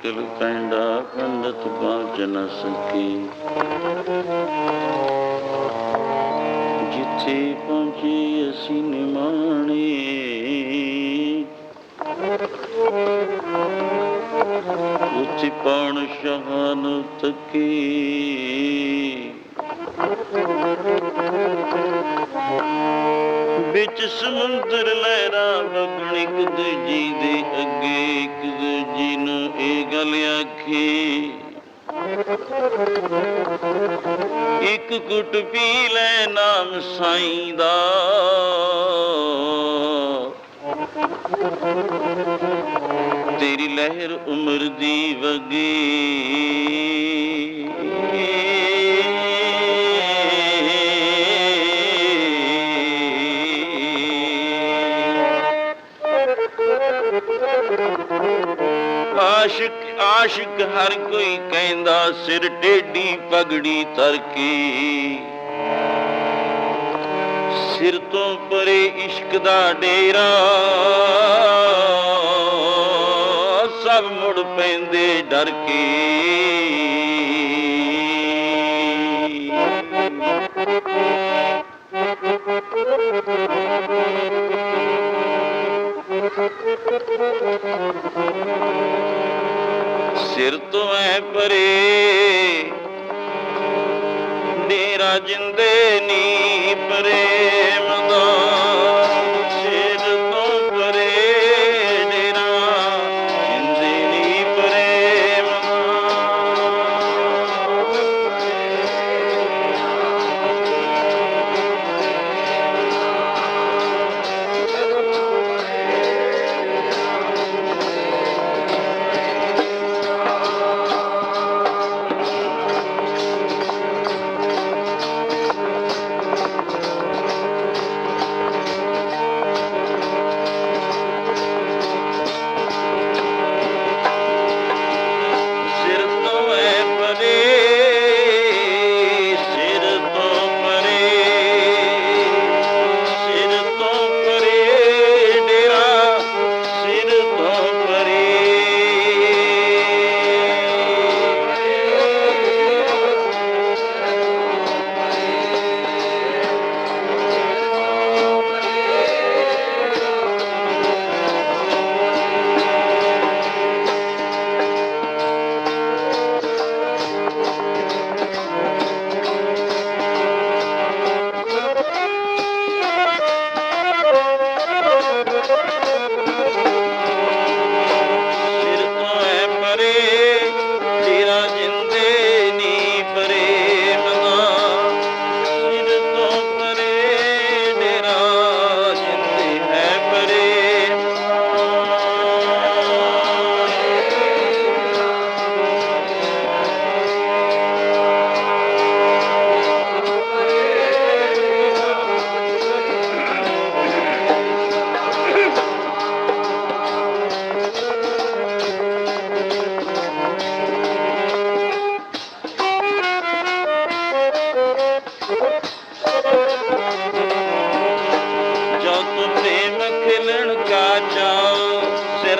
मुश्किल पैंडा पंडित पहुंच न सके। जिथे पहुंचे असी निमाणे, उथे पौण शहान तके। बिच समुंदर लहरा वगण एक दूजी दे अगे, एक दूजी नूं ए गल आखी। एक घुट पी लै नाम साईं दा, तेरी लहर उम्र दी वगी। आशिक आशिक हर कोई कहंदा, सिर टेढ़ी पगड़ी तरके। सिर तो परे इश्क दा डेरा, सब मुड़ पैंदे डर के। सिर तो है परे डेरा जिंदे नी प्रेम दा। सिर तो परे डेरा जिंदे नी प्रेम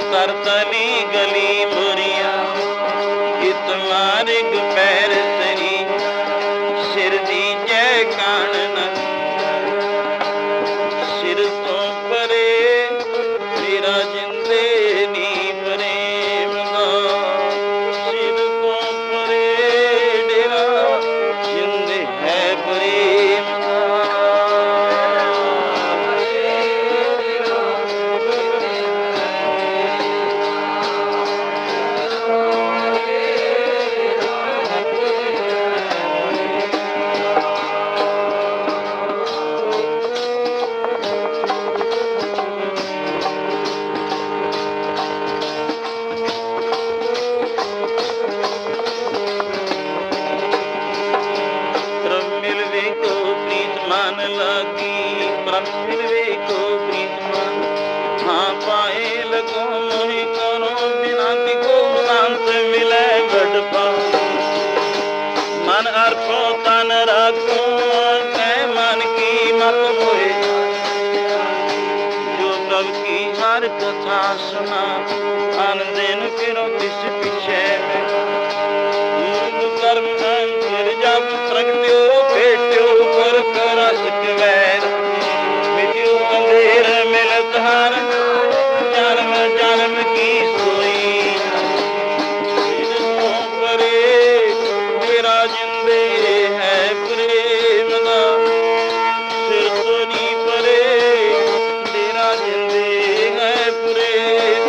तरतली गली बुरिया, इत मारिग पैर तरी, सिर दी जय कान सिर तो परे तेरा जिंदे नी प्रेम दा। सिर तो परे डेरा जिंदे है प्रेम दा। मिलवे को प्रीत मान, हाँ पाए लगो मोहि करो बिना की को शांत मिले गढ़पा। मन अर्पो तन रखो कै मन की मत मोहे, जो कब की हर कथा सुना आनंदेन फिरो किस पीछे। ਡੇਰਾ ਜਿੰਦੇ ਹੈ ਪ੍ਰੇਮ ਦਾ, ਸਿਰ ਤੋਂ ਨੀ ਪਰੇ ਡੇਰਾ ਜਿੰਦੇ ਹੈ ਪ੍ਰੇਮ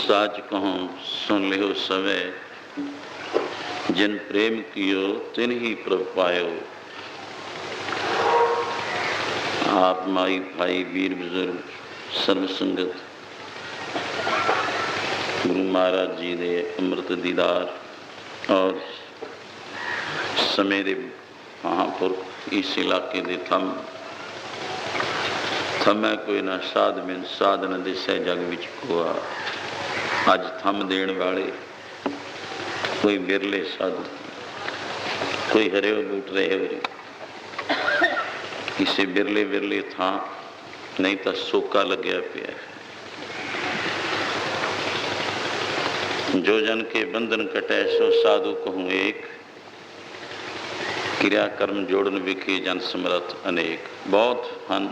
साच कहूँ सुन लियो सवे, जिन प्रेम कियो तिन ही प्रभ पायो। आप माई भाई वीर बुजुर्ग सर्व संगत गुरु महाराज जी दे अमृत दीदार और समय दे महापुरख इस इलाके दे थम थमै कोई ना साध बिन साधन दिसै जग विच कोआ। अज थम देण वाले कोई बिरले साधु, कोई हरे बूट रहे हो, किसी बिरले बिरले थां नहीं तो सोका लग्या पिया है। जो जन के बंधन कटै सो साधु कहूँ एक, क्रिया कर्म जोड़न विखे जन समर्थ अनेक। बहुत ਹਨ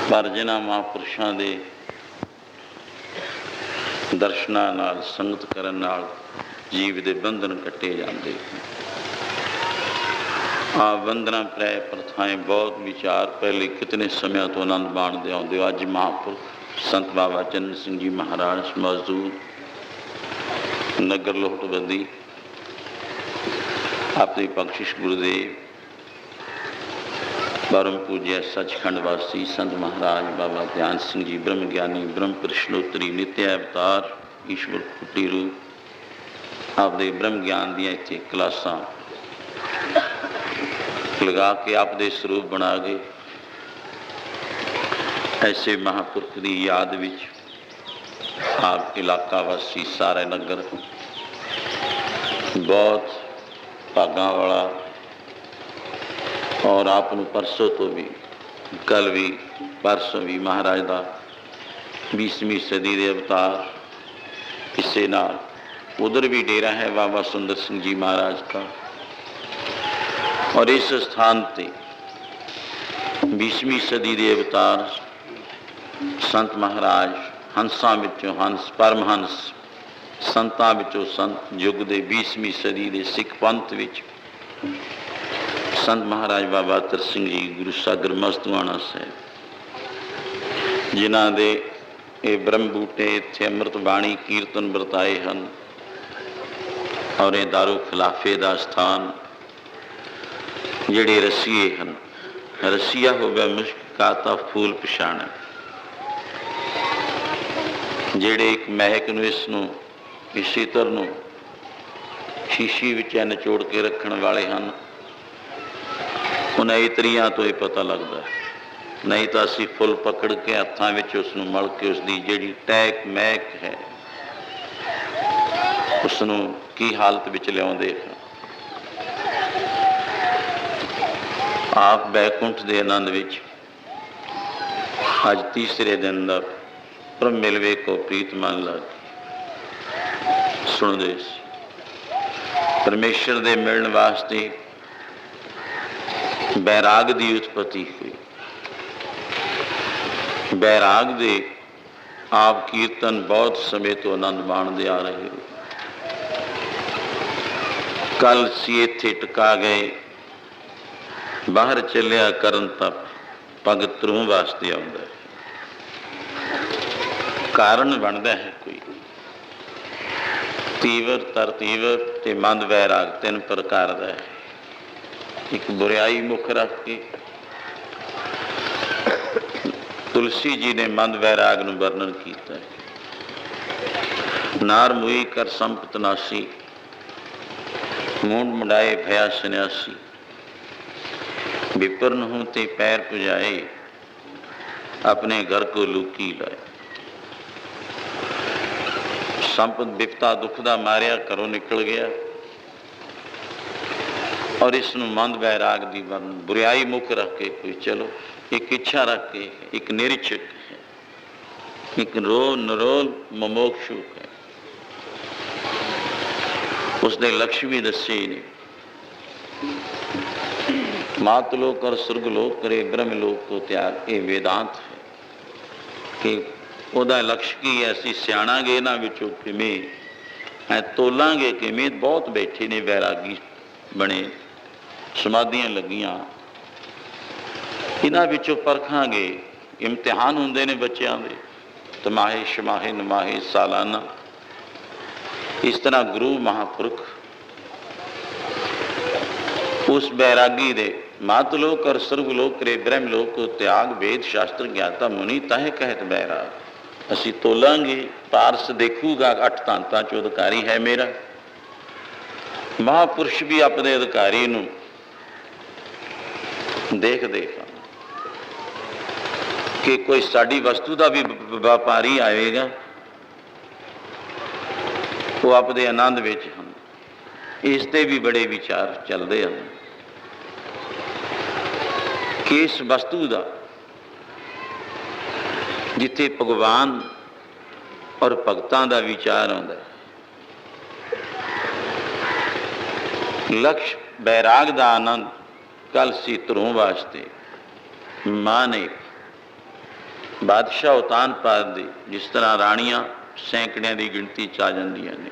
पर जिन्हां महापुरुषां दे दर्शनां नाल संगत करन नाल जीव दे बंधन कटे जाते। आ बंधना प्रै प्रथाएं बहुत विचार पहले कितने समय तो आनंद माणते आते हो। अज महापुरुष संत बाबा चरण सिंह जी महाराज मौजूद नगर लोहटवदी, अपनी बख्शिश गुरुदेव परम पूज्य सचखंड वासी संत महाराज बाबा ध्यान सिंह जी ब्रह्म ज्ञानी ब्रह्म कृष्णोत्तरी नित्य अवतार ईश्वर कुटी रूप आपदे ब्रह्म ज्ञान दियां इत्थे क्लासां लगा के आपदे स्वरूप बना गए। ऐसे महापुरख की याद विच आप इलाका वासी सारे नगर बहुत भागां वाला और आपनू परसों तो भी कल भी परसों भी महाराज का 20वीं सदी के अवतार किसे नाल उधर भी डेरा है बाबा सुंदर सिंह जी महाराज का। और इस स्थान पे 20वीं सदी के अवतार संत महाराज हंसां विचों हंस परमहंस संतां विचों संत युग के 20वीं सदी के सिख पंथ विच संत महाराज बाबा तर सिंह जी गुरु सागर मस्तवाना साहब, जिन्हां दे ये ब्रह्म बूटे इत्थे अमृत बाणी कीर्तन वरताए हैं। और ये दारू खिलाफे का स्थान जिहड़े रसीए हैं, रसीया हो गया मुश्क काता फूल पछाण, जिहड़े एक महक नूं इसनूं इस इतर नूं शीशी विच निचोड़ के रखण वाले हैं। उन्हें इतरियां तो यह पता लगता है, नहीं तो असी फुल पकड़ के हत्थां विच उसनूं मल के उसकी जिहड़ी टहक महक है ਉਸ ਨੂੰ ਕੀ ਹਾਲਤ ਵਿੱਚ ਲਿਆਉਂਦੇ ਹਨ। ਆਪ ਬੈਕੁੰਠ ਦੇ ਆਨੰਦ ਵਿੱਚ ਅੱਜ ਤੀਸਰੇ ਦਿਨ ਦਾ ਪ੍ਰਭ ਮਿਲਵੇ ਕੋ ਪ੍ਰੀਤ ਮਨ ਲੱਗ ਸੁਣਦੇ ਸੀ। ਪਰਮੇਸ਼ਰ ਦੇ ਮਿਲਣ ਵਾਸਤੇ ਬੈਰਾਗ ਦੀ ਉਤਪਤੀ ਹੋਈ। ਬੈਰਾਗ ਦੇ ਆਪ ਕੀਰਤਨ ਬਹੁਤ ਸਮੇਂ ਤੋਂ ਆਨੰਦ ਮਾਣਦੇ ਆ ਰਹੇ ਹੋ। ਕੱਲ ਸੀ ਇੱਥੇ ਟਿਕਾ ਗਏ, ਬਾਹਰ ਚੱਲਿਆ ਕਰਨ ਤਪ ਭਗਤ ਧਰੂੰ ਵਾਸਤੇ ਆਉਂਦਾ ਹੈ। ਕਾਰਨ ਬਣਦਾ ਹੈ ਕੋਈ ਤੀਵਰ, ਤਰਤੀਵਰ ਤੇ ਮੰਦ ਵੈਰਾਗ, ਤਿੰਨ ਪ੍ਰਕਾਰ ਦਾ ਹੈ। ਇੱਕ ਬੁਰਿਆਈ ਮੁੱਖ ਰੱਖ ਕੇ ਤੁਲਸੀ ਜੀ ਨੇ ਮੰਦ ਵੈਰਾਗ ਨੂੰ ਵਰਣਨ ਕੀਤਾ ਹੈ। ਨਾਰ ਮੁਈ ਕਰ ਸੰਪਤ ਨਾਸੀ, ਮੂੰਡ ਮੁੰਡਾਏ ਭਇਆ ਸੰਨਿਆਸੀ, विपन्न हूँ ते पैर पुजाए, अपने घर को लूकी लाए। संपत विपता दुख दा मारिया घरों निकल गया और इसनों मंद वैराग दी वरन बुराई मुख रख के कोई चलो एक इच्छा रख के एक निरीक्षक है, एक नरोल ममोक्षु है। उसने लक्ष्य भी दसे ही नहीं। मातलोक और सुरगलोक करे ब्रह्मलोक को त्याग, ये वेदांत है कि ਉਹਦਾ ਲਕਸ਼ ਕੀ ਹੈ। ਅਸੀਂ ਸਿਆਣਾਂਗੇ ਇਹਨਾਂ ਵਿੱਚੋਂ ਕਿਵੇਂ, ਤੋਲਾਂਗੇ ਕਿਵੇਂ। ਬਹੁਤ ਬੈਠੇ ਨੇ ਵੈਰਾਗੀ ਬਣੇ, ਸਮਾਧੀਆਂ ਲੱਗੀਆਂ, ਇਹਨਾਂ ਵਿੱਚੋਂ ਪਰਖਾਂਗੇ। ਇਮਤਿਹਾਨ ਹੁੰਦੇ ਨੇ ਬੱਚਿਆਂ ਦੇ, ਤਿਮਾਹੇ, ਛਮਾਹੇ, ਨਮਾਹੇ, ਸਾਲਾਨਾ। ਇਸ ਤਰ੍ਹਾਂ ਗੁਰੂ ਮਹਾਂਪੁਰਖ उस बैरागी दे मातलोक और स्वर्गलोक करे ब्रह्मलोक को त्याग, वेद शास्त्र ज्ञाता मुनि ताहे कहत बैराग। असी तोलांगे, पारस देखूगा अठ तांतां चो अधिकारी है मेरा। महापुरुष भी अपने अधिकारी नूं देखदे हन कि कोई साडी वस्तु का भी व्यापारी आएगा, वो अपने आनंद विच हन। इस ते भी बड़े विचार चलते हैं कि इस वस्तु का जिथे भगवान और भगतां का विचार आता है, लक्ष्य बैराग का आनंद कल सी धरों वास्ते मां ने बादशाह उतान पाद दी, जिस तरह राणियां सैकड़ियां की गिनती च आ जांदियां ने,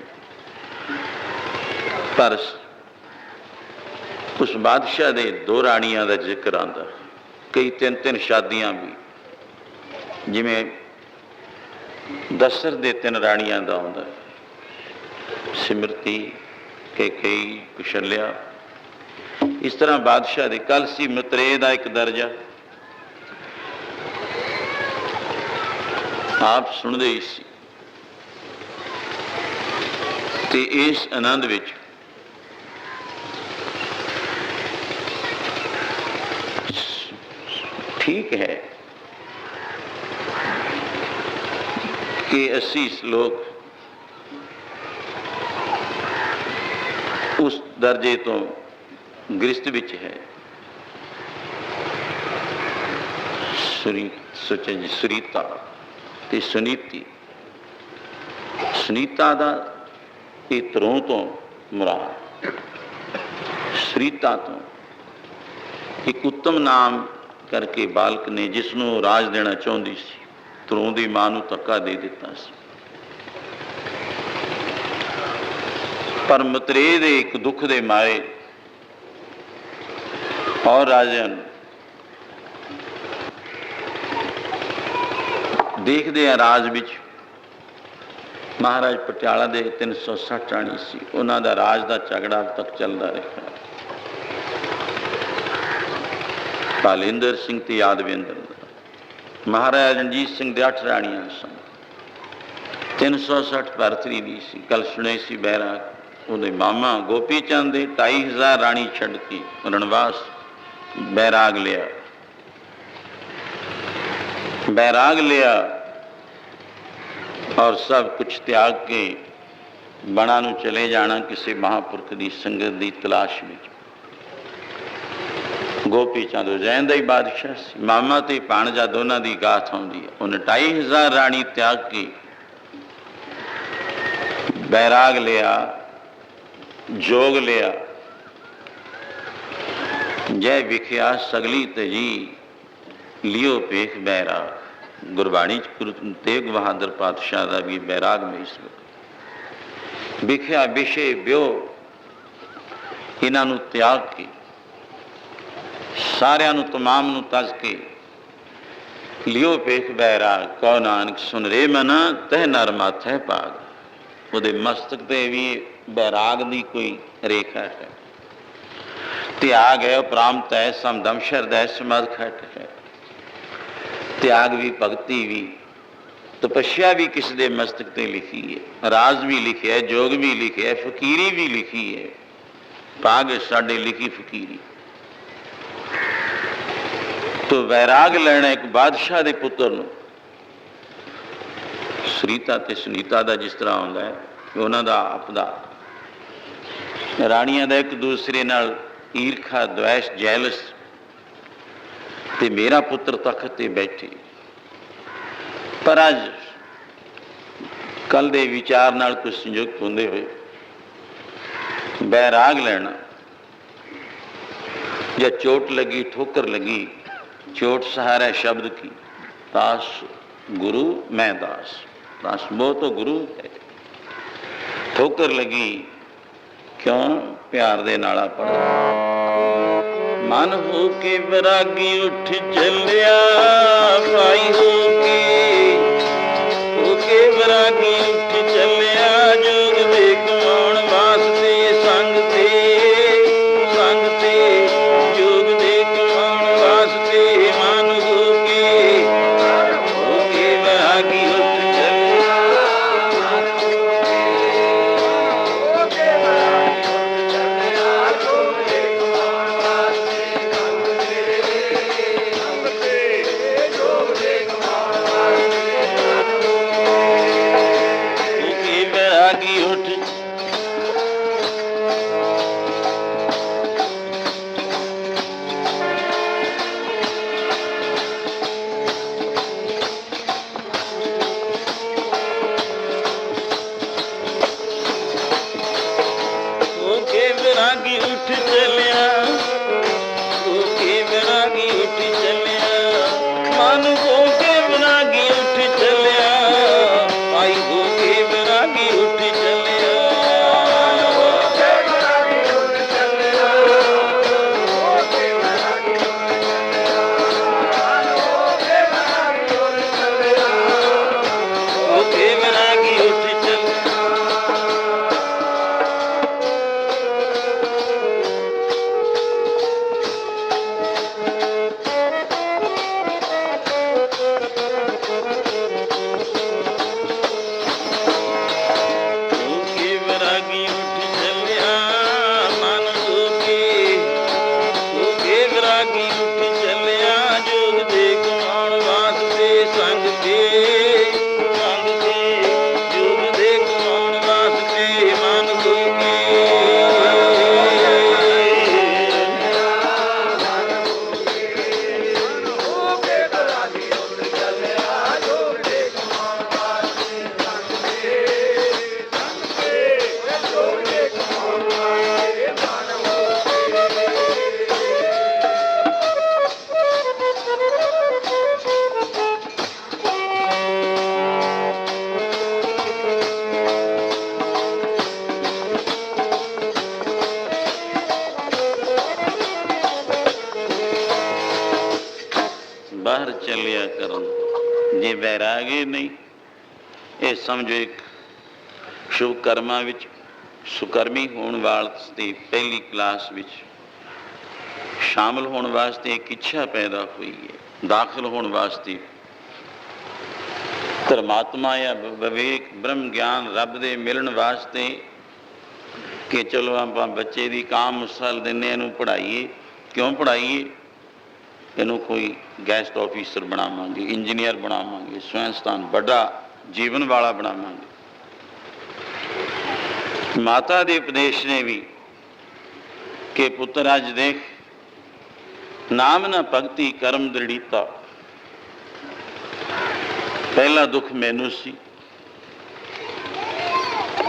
पर उस बादशाह दे दो राणियां का जिक्र आता। कई तीन तीन शादियां भी, जिमें दशरथ दे तीन राणियां का आता, सिमरती, कैकेयी, कुशल्या। इस तरह बादशाह दे कल सी मतरेय का एक दर्जा आप सुनते ही सी। ते इस आनंद विच ठीक है कि असी लोग उस दर्जे तो गिरस्त विच है। सुरीता ते सुनीति, सुनीता का धरों तो मुराद, सुरीता तो एक उत्तम नाम करके बालक ने जिसनों राज देना चाहती सी, धरों की मां नूं धक्का दे दिता सी। पर मतरेय दे एक दुख दे मारे और राजन देखते हैं राज विच महाराज पटियाला दे 360 राणी सी, उन्हां दा राज का झगड़ा अब तक चलता रहा। पालेंद्र सिंह ते यादवेंद्र, महाराजा रणजीत सिंह दे 8 राणियां सन, 360 भरतरी भी सी। कल सुने सी बैराग उहदे मामा गोपी चंद दे 2500 राणी छड्ड के रणवास बैराग लिया, बैराग लिया और सब कुछ त्याग के ਬਣਾ ਨੂੰ ਚਲੇ ਜਾਣਾ ਕਿਸੇ ਮਹਾਂਪੁਰਖ ਦੀ ਸੰਗਤ ਦੀ ਤਲਾਸ਼ ਵਿੱਚ। ਗੋਪੀ ਚੰਦ ਉਜੈਨ ਦਾ ਹੀ ਬਾਦਸ਼ਾਹ ਸੀ। ਮਾਮਾ ਤੇ ਭਾਣਜਾ ਦੋਨਾਂ ਦੀ ਗਾਥ ਆਉਂਦੀ ਹੈ। ਉਹ 29,000 ਰਾਣੀ ਤਿਆਗ ਕੇ ਬੈਰਾਗ ਲਿਆ, ਜੋਗ ਲਿਆ। ਜੈ ਵਿਖਿਆ ਸਗਲੀ ਤਜੀ ਲਿਓ ਭੇਖ ਬੈਰਾਗ। ਗੁਰਬਾਣੀ ਚ ਗੁਰੂ ਤੇਗ ਬਹਾਦਰ ਪਾਤਸ਼ਾਹ ਦਾ ਵੀ ਬੈਰਾਗ में ਇਸ ਵਕਤ ਵਿਖਿਆ ਵਿਸ਼ੇ ਵਿਓ ਇਹਨਾਂ ਨੂੰ ਤਿਆਗ ਕੇ, ਸਾਰਿਆਂ ਨੂੰ ਤਮਾਮ ਨੂੰ ਤਜ ਕੇ ਲਿਓ ਭੇਖ ਬੈਰਾਗ। ਕਉ ਨਾਨਕ ਸੁਨ ਰੇ ਮਨ ਤਹਿ ਨਰ ਮਾਥੈ ਭਾਗ। ਉਹਦੇ ਮਸਤਕ ਤੇ ਵੀ ਬੈਰਾਗ ਦੀ ਕੋਈ ਰੇਖਾ ਹੈ। ਤਿਆਗ ਹੈ ਉਪਰਾਮਤ ਹੈ, ਸਮਦਮ ਸ਼ਰਦ ਹੈ, ਸਮਦ ਖਟ ਹੈ। ਤਿਆਗ ਵੀ, ਭਗਤੀ ਵੀ, ਤਪੱਸਿਆ ਵੀ ਕਿਸ ਦੇ ਮਸਤਕ ਤੇ ਲਿਖੀ ਹੈ। ਰਾਜ ਵੀ ਲਿਖਿਆ, ਜੋਗ ਵੀ ਲਿਖਿਆ, ਫਕੀਰੀ ਵੀ ਲਿਖੀ ਹੈ। ਭਾਗ ਸਾਡੇ ਲਿਖੀ ਫਕੀਰੀ। ਤੋ ਵੈਰਾਗ ਲੈਣਾ ਇੱਕ ਬਾਦਸ਼ਾਹ ਦੇ ਪੁੱਤਰ ਨੂੰ। ਸਰੀਤਾ ਤੇ ਸੁਨੀਤਾ ਦਾ ਜਿਸ ਤਰ੍ਹਾਂ ਆਉਂਦਾ ਹੈ, ਉਹਨਾਂ ਦਾ ਆਪਦਾ ਰਾਣੀਆਂ ਦਾ ਇੱਕ ਦੂਸਰੇ ਨਾਲ ਈਰਖਾ, ਦਵੈਸ਼, ਜੈਲਸ। ਤੇ ਮੇਰਾ ਪੁੱਤਰ ਤਖਤ ਤੇ ਬੈਠੇ। ਪਰ ਅੱਜ ਕੱਲ ਦੇ ਵਿਚਾਰ ਨਾਲ ਕੁਝ ਸੰਯੁਕਤ ਹੁੰਦੇ ਹੋਏ ਬੈਰਾਗ ਲੈਣਾ, ਜਾਂ ਚੋਟ लगी, ठोकर लगी, चोट सहारा शब्द की, दास गुरु मैं दास। दास वो तो गुरु है। ठोकर लगी क्यों? प्यार दे नाला पड़ा। मन हो के वैरागी उठ चलिया, भाई हो के वैरागी उठ चलिया। जोग दे कमाउण वास्ते संग ते जोग दे कमाउण वास्ते मन हो के वैरागी उठ चलिया। ਬਾਹਰ ਚੱਲਿਆ ਕਰਨ। ਜੇ ਵੈਰਾਗੀ ਨਹੀਂ, ਇਹ ਸਮਝੋ ਇੱਕ ਸ਼ੁਭ ਕਰਮਾਂ ਵਿੱਚ ਸੁਕਰਮੀ ਹੋਣ ਵਾਸਤੇ ਪਹਿਲੀ ਕਲਾਸ ਵਿੱਚ ਸ਼ਾਮਲ ਹੋਣ ਵਾਸਤੇ ਇੱਕ ਇੱਛਾ ਪੈਦਾ ਹੋਈ ਹੈ। ਦਾਖਲ ਹੋਣ ਵਾਸਤੇ ਧਰਮਾਤਮਾ ਜਾਂ ਵਿਵੇਕ ਬ੍ਰਹਮ ਗਿਆਨ ਰੱਬ ਦੇ ਮਿਲਣ ਵਾਸਤੇ ਕਿ ਚਲੋ ਆਪਾਂ ਬੱਚੇ ਦੀ ਕਾਮ ਮੁਸਲ ਦਿੰਦੇ, ਇਹਨੂੰ ਪੜ੍ਹਾਈਏ। ਕਿਉਂ ਪੜ੍ਹਾਈਏ? ਇਹਨੂੰ ਕੋਈ ਗੈਸਟ ਆਫਿਸਰ ਬਣਾਵਾਂਗੇ, ਇੰਜੀਨੀਅਰ ਬਣਾਵਾਂਗੇ, ਸਵੈਂ ਸਥਾਨ ਵੱਡਾ ਜੀਵਨ ਵਾਲਾ ਬਣਾਵਾਂਗੇ। माता के उपदेश ने भी कि पुत्र अज देख, नाम न भगती कर्म दृढ़ीता। पहला दुख मैनू सी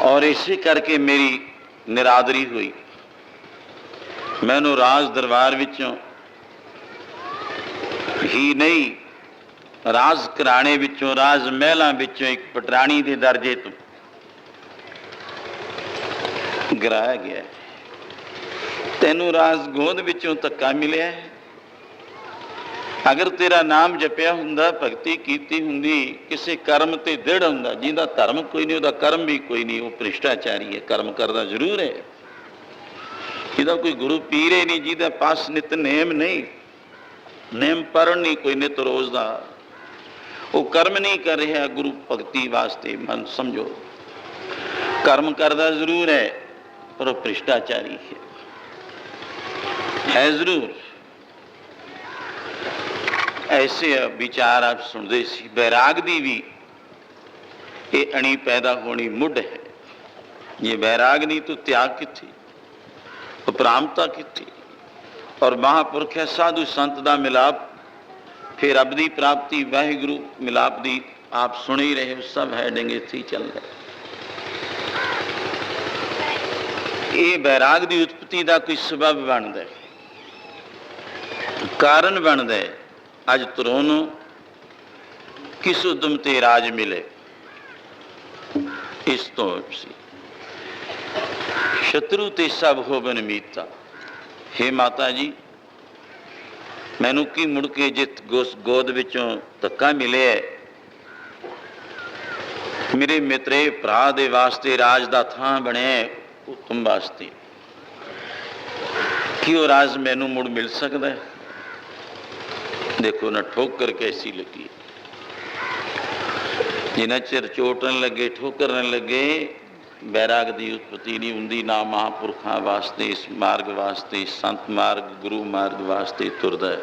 और इसे करके मेरी निरादरी हुई। मैनू राज दरबार विचों ही नहीं, राज घराणे विचों, राज महलों विचों एक पटराणी के दर्जे तो गिराया गया है। तैनू राज गोद विचों धक्का मिलिया है। अगर तेरा नाम जपिया हुंदा, भगती कीती हुंदी, किसी कर्म ते दृढ़ हुंदा, जिहदा धर्म कोई नहीं, उहदा कर्म भी कोई नहीं, वो भ्रिष्टाचारी है। कर्म करदा जरूर है, जिहदा कोई गुरु पीर ही नहीं, जिहदा पास नित नेम नहीं, नेम पढ़न नहीं कोई नित रोज दा, वो कर्म नहीं कर रहा गुरु भगती वास्ते। मन समझो, कर्म करदा जरूर है पर वो भ्रिष्टाचारी है जरूर। ऐसे विचार आप सुनते सी। बैराग दी भी ये अणी पैदा होनी मुढ़ है। ये बैराग नहीं तो त्याग किथे, उपरामता किथे। और महापुरख है साधु संत का मिलाप, फिर रब की प्राप्ति, वाहिगुरु मिलाप दी आप सुन ही रहे हो। सब हैडिंग इत्थे ही चल रहा। ये बैराग की उत्पत्ति का कोई सबब बनता है, कारण बनता है। अज तुरों नूं किस उद्यम ते राज मिले, इस तो सी शत्रु ते सब होवन मीता। हे माता जी, मैनू की मुड़ के जित गोद विचों धक्का मिले, मेरे मित्रे भरा दे वास्ते राज दा थां बने, तुम वास्ते कि वो राज मैनू मुड़ मिल सकता है। देखो ना ठोकर कैसी लगी, जिन्ना चिर चोट न लगे, ठोकर न लगे, बैराग की उत्पत्ति नहीं होंदी। ना महापुरखों वास्ते, इस मार्ग वास्ते, संत मार्ग, गुरु मार्ग वास्ते तुरदा है।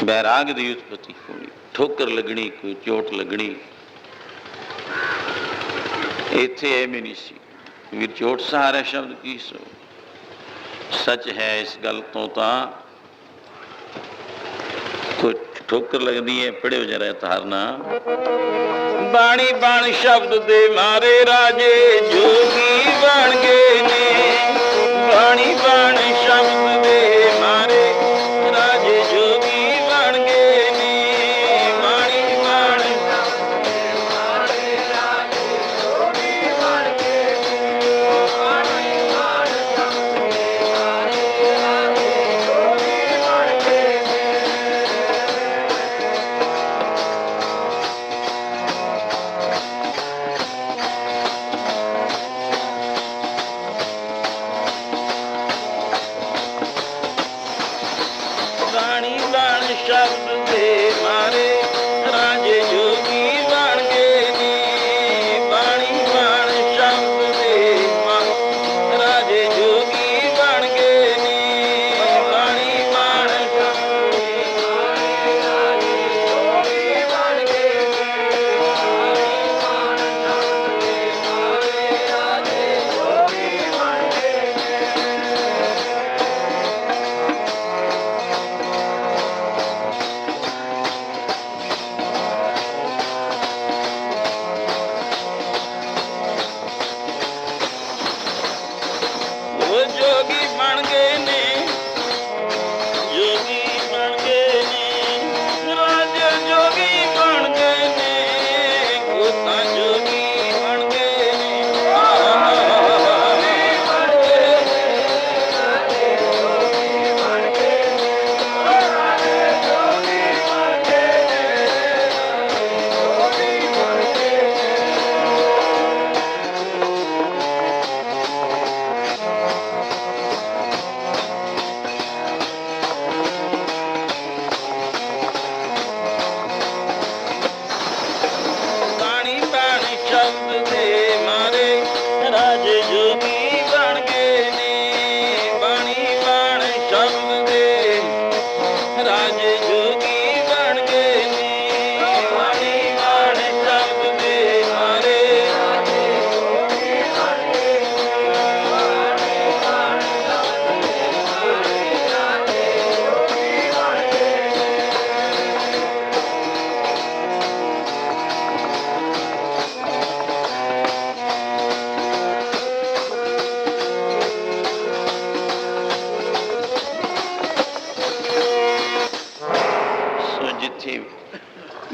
बैराग की उत्पत्ति होनी, ठोकर लगनी, कोई चोट लगनी, इत्थे एवें नहीं सी। वीर चोट सहारा शब्द की सो सच है। इस गल तो कोई ठोकर लगती है। पढ़ियो जरा तारना। बाणी बाण शब्द दे मारे राजे जोगी बन गए ने। बाणी बाण शब्द दे मारे राजे जोगी बन गए ने। बाणी बाण शब्द दे मारे राजे जोगी बन गए ने। बाणी बाण शब्द दे मारे राजे जोगी बन गए ने।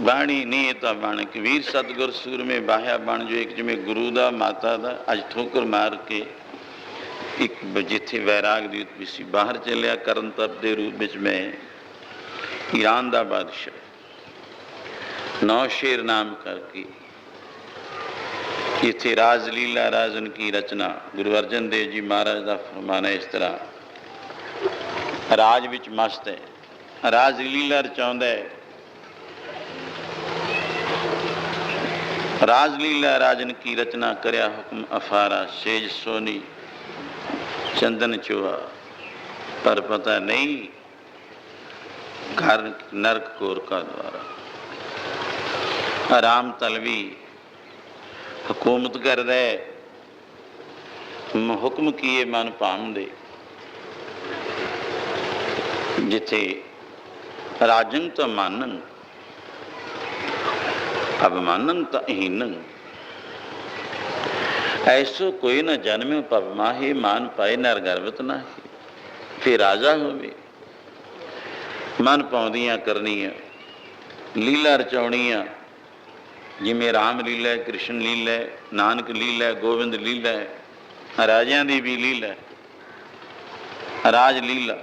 ਬਾਣੀ ਨਹੀਂ ਇਹ ਤਾਂ ਬਣ ਕਬੀਰ ਸਤਿਗੁਰ ਸੂਰਮੇ ਬਾਹਿਆ ਬਣ ਜੋ ਇੱਕ ਜਿਵੇਂ ਗੁਰੂ ਦਾ ਮਾਤਾ ਦਾ ਅੱਜ ਠੋਕਰ ਮਾਰ ਕੇ ਇੱਕ ਜਿੱਥੇ ਵੈਰਾਗ ਦੀ ਉਤਪਤੀ ਬਾਹਰ ਚੱਲਿਆ ਕਰਨ ਤਪ ਦੇ ਰੂਪ ਵਿੱਚ ਮੈਂ ਈਰਾਨ ਦਾ ਬਾਦਸ਼ਾਹ 9 ਸ਼ੇਰ ਨਾਮ ਕਰਕੇ ਇੱਥੇ ਰਾਜ ਲੀਲਾ ਰਾਜਨ ਕੀ ਰਚਨਾ ਗੁਰੂ ਅਰਜਨ ਦੇਵ ਜੀ ਮਹਾਰਾਜ ਦਾ ਫਰਮਾਨ ਹੈ ਇਸ ਤਰ੍ਹਾਂ ਰਾਜ ਵਿੱਚ ਮਸਤ ਹੈ ਰਾਜ ਲੀਲਾ ਰਚਾਉਂਦਾ ਹੈ ਰਾਜ ਲੀਲਾ ਰਾਜਨ ਕੀ ਰਚਨਾ ਕਰਿਆ ਹੁਕਮ ਅਫਾਰਾ ਸੇਜ ਸੋਨੀ ਚੰਦਨ ਚੋਆ ਪਰ ਪਤਾ ਨਹੀਂ ਘਰ ਨਰਕ ਕੋਰ ਕਾ द्वारा ਆਰਾਮ ਤਲਵੀ हुकूमत कर दे हुक्म किए मन पामदे जिथे राजन तो मानन अवमानन तो हीनन ऐसो कोई न जन्मे पव माहे मान पाए नर गर्वत ना फिर राजा होवे मन पाउंदियां करनियां लीला रचाउणियां जिमें राम लीला है कृष्ण लीला है नानक लीला है गोविंद लीला है राजियां दी भी लीला है राज लीला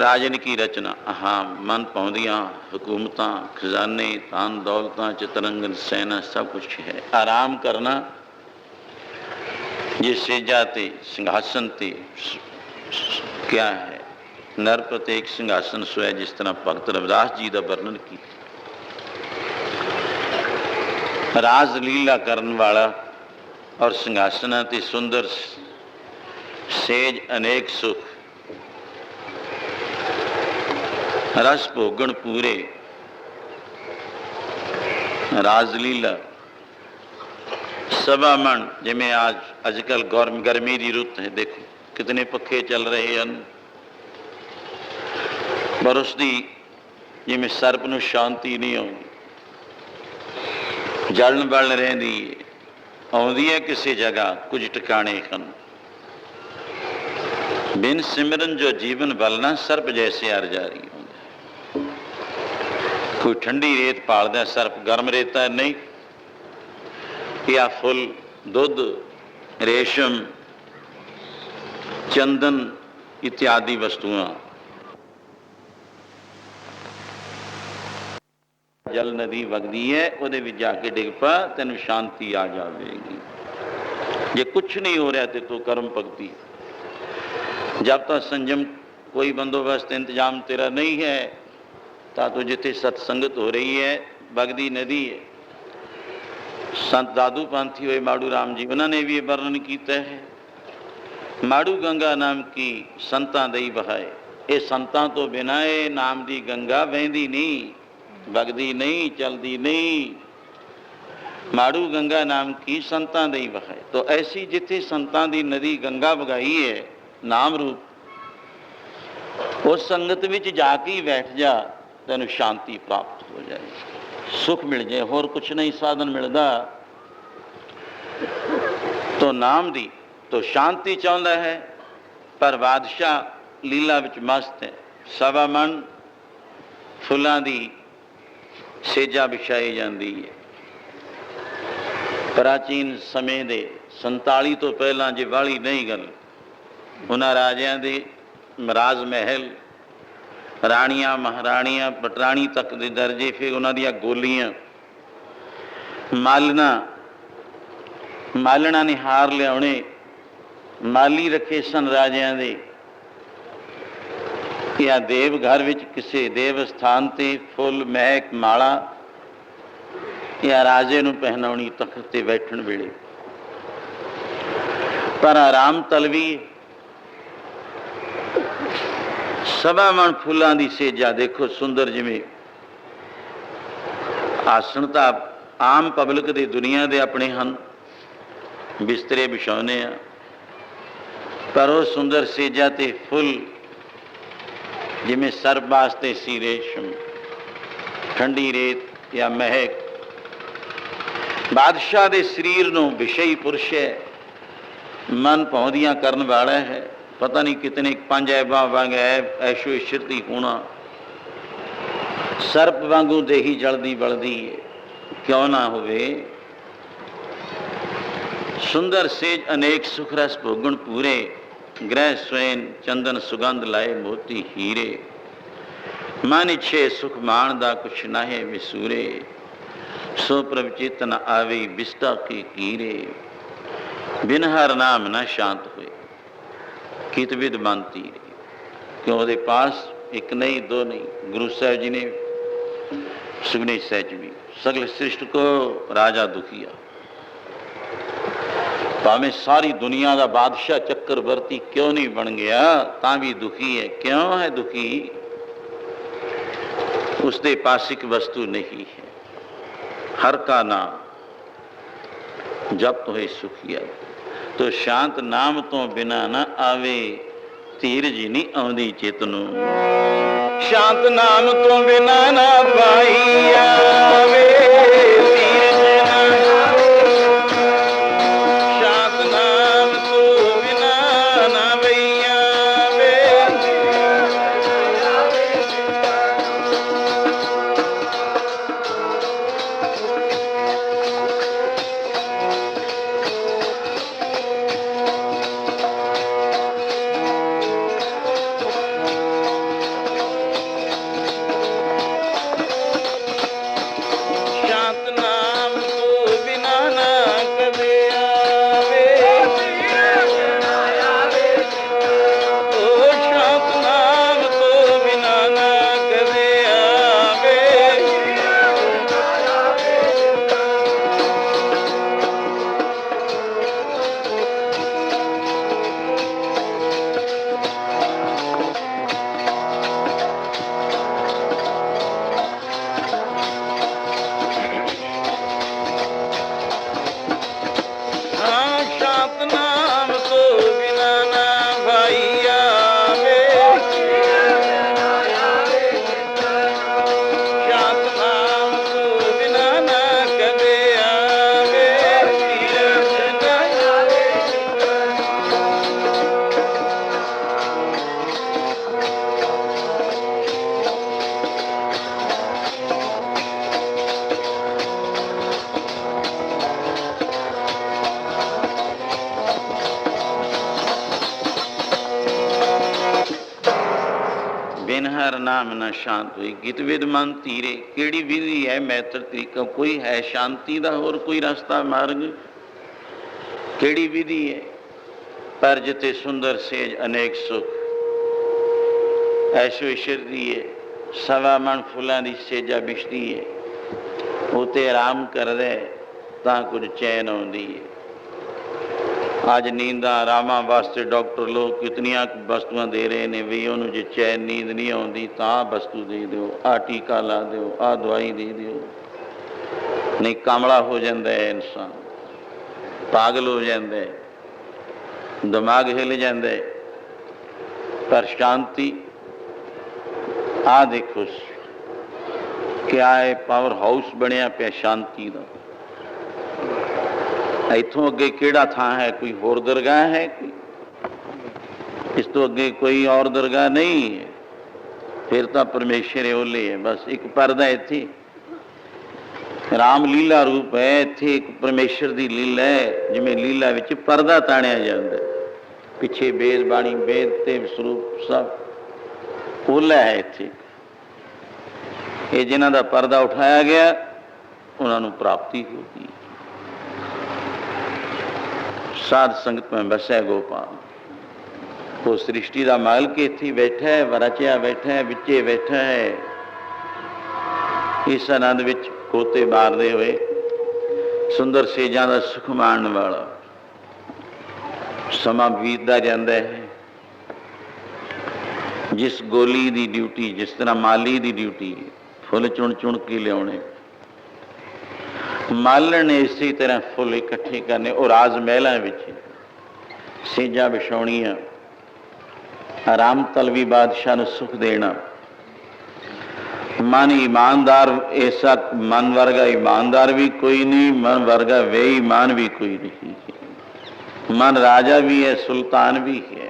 राजन की रचना हाँ मन पाउंदियां हुकूमतां खजाने तान दौलतां चितरंगन सैना सब कुछ है आराम करना ये सेजा ते सिंहासन ते क्या है नरपत एक सिंहासन सोया जिस तरह भगत रविदास जी का वर्णन किया राज लीला करने वाला और सिंहासना ते सुंदर सेज अनेक सुख रस भोगण पूरे राजलीला सभा मन जिमें आज अजकल गर्मी की रुत है देखो कितने पखे चल रहे हैं पर उसकी जिमें सर्प नूं शांति नहीं आती जलन बल रही आँदी है किसी जगह कुछ टिकाने खन बिन सिमरन जो जीवन बलना सर्प जैसे अर जारी होंगे कोई ठंडी रेत पालदा सर्प गर्म रेता नहीं या फुल दुध रेशम चंदन इत्यादि वस्तुआं जल नदी वगदी है वो जाके डिग पा तेन शांति आ जाएगी जे कुछ नहीं हो रहा तो कर्म भगती जब तक संयम कोई बंदोबस्त इंतजाम तेरा नहीं है तो जिथे सत्संगत हो रही है वगदी नदी है संत दादू पंथी हुए माड़ू राम जी उन्होंने भी ये वर्णन किया है माड़ू गंगा नाम की संतां दई बहाए ये संतां तो बिना ये नाम की गंगा बहती नहीं वगदी नहीं चलती नहीं माड़ू गंगा नाम की संतां दी बहाए तो ऐसी जिथे संतां दी नदी गंगा बगाई है नाम रूप उस संगत विच जाके बैठ जा तेन शांति प्राप्त हो जाए सुख मिल जाए होर कुछ नहीं साधन मिलता तो नाम दी तो शांति चाहता है पर बादशाह लीला विच मस्त है सवा मन फुलां दी सेजा विछाई जाती है प्राचीन समय दे 47 तो पहला जे वाली नहीं गल उन्हां राजियां दे राज महल राणियां महाराणियां पटराणी तक दे दर्जे फिर उन्हां दियां गोलियां मालना ने हार लियाने माली रखे सन राजियां दे या देव घर विच किसी देव स्थान ते फुल महक माला या राजे नूं पहनाउणी तख्त ते बैठण वेले पर आराम तलवी सभा मन फुलां दी सेजा देखो सुंदर जिवें आसन तां आम पब्लिक दे दुनिया दे अपने हन बिस्तरे बिछाउने आ पर वो सुंदर सेजा ते फुल जिमें सर्प वास्ते सी रेशम ठंडी रेत या महक बादशाह दे शरीर नूं विषयी पुरुष है मन पाउंदियां करन वाला है पता नहीं कितने 5 ऐबां वांग ऐब ऐशो इशरती होना ਸਰਪ ਵਾਂਗੂ ਦੇਹੀ ਜਲਦੀ ਬਲਦੀ ਏ, ਕਿਉਂ ਨਾ ਹੋਵੇ। ਸੁੰਦਰ ਸੇਜ ਅਨੇਕ ਸੁਖ ਰਸ ਭੋਗਣ ਪੂਰੇ, ਗ੍ਰਹਿ ਸਵੈਨ ਚੰਦਨ ਸੁਗੰਧ ਲਾਏ ਮੋਤੀ ਹੀਰੇ। ਮਨ ਇੱਛੇ ਸੁਖ ਮਾਣ ਦਾ ਕੁਛ ਨਾਹੇ ਵਿਸੂਰੇ, ਸੋ ਪ੍ਰਭ ਚੇਤਨ ਆਵੇ ਬਿਸਤਾ ਕੀ ਕੀਰੇ। ਬਿਨ ਹਰ ਨਾਮ ਨਾ ਸ਼ਾਂਤ ਹੋਏ, ਕਿਤ ਵਿਦ ਮਨ ਤੀਰੇ। ਕਿਉਂ ਉਹਦੇ ਪਾਸ ਇੱਕ ਨਹੀਂ ਦੋ ਨਹੀਂ, ਗੁਰੂ ਸਾਹਿਬ ਜੀ ਨੇ ਸੁਖਨੇ ਸਹਿਜ ਵੀ ਸਗਲ ਸ੍ਰਿਸ਼ਟ ਕੋ ਰਾਜਾ ਦੁਖੀਆ। ਭਾਵੇਂ ਸਾਰੀ ਦੁਨੀਆ ਦਾ ਬਾਦਸ਼ਾਹ ਚੱਕਰਵਰਤੀ ਕਿਉਂ ਨਹੀਂ ਬਣ ਗਿਆ, ਤਾਂ ਵੀ ਦੁਖੀ ਹੈ। ਕਿਉਂ ਹੈ ਦੁਖੀ? उसके पास एक वस्तु नहीं है। हर का नाम जब तो है सुखिया, तो शांत नाम तो बिना न आवे, धीरज नहीं आउंदी चित नूं। शांत नाम तो बिना ना पाई आवे, धीरज ना आवे। शांत नाम तो बिना ना वई आवे। हर नाम न शांत हुई, गित विद मन धीरे। केड़ी विधि है, मैत्र तरीका कोई है शांति का? होर कोई रास्ता मार्ग? केड़ी विधि है? पर जिते सुंदर सेज अनेक सुख, ऐशो ईश्वर दी है। सवा मन फुलां दी सेजा बिछदी है, उते आराम कर दे तां कुछ चैन आउंदी है। आज नींदा आरामा वास्ते डॉक्टर लोग कितनियां वस्तुआं दे रहे ने, भी उन्होंने जे चैन नींद नहीं आउंदी तां वस्तु दे दिओ, आ टीका ला दिओ, आ दवाई दे दिओ। नहीं कामला हो जाता है इंसान, पागल हो जाता है, दिमाग हिल जाता है। पर शांति आ देखो क्या है, पावर हाउस बनया पिया शांति का। इथों अगे केड़ा थां है? कोई होर दरगाह है? कोई इस तो अगे कोई और दरगाह नहीं है। फिर तो परमेश्वर ओले है। बस एक परदा इत्थे राम लीला रूप है, इत्थे एक परमेश्वर की लीला है। जिवें लीला विच परदा ताणिया जांदा है, पिछे बेद बाणी बेद ते स्वरूप सब ओला है। इत्थे ये जिन्हां दा परदा उठाया गया उन्हां नूं प्राप्ति होगी। साध संगत में बसै गोपाल, वो सृष्टि का मालिक इत्थे बैठा है, वरचिया बैठा है, विचे बैठा है। इस आनंद विच कोते मारदे हुए सुंदर सेजां दा सुख माणन वाला समा बीतदा जांदा है। जिस गोली की ड्यूटी, जिस तरह माली की ड्यूटी फुल चुन चुन के लियाने, मालन ने इसी तरह फुल इकट्ठे करने और राज महलों में सेजा विछाउणियां, आराम तलवी बादशाह नूं सुख देना। मन ईमानदार, ऐसा मन वर्गा ईमानदार भी कोई नहीं, मन वर्गा बेईमान भी कोई नहीं है। मन राजा भी है, सुल्तान भी है,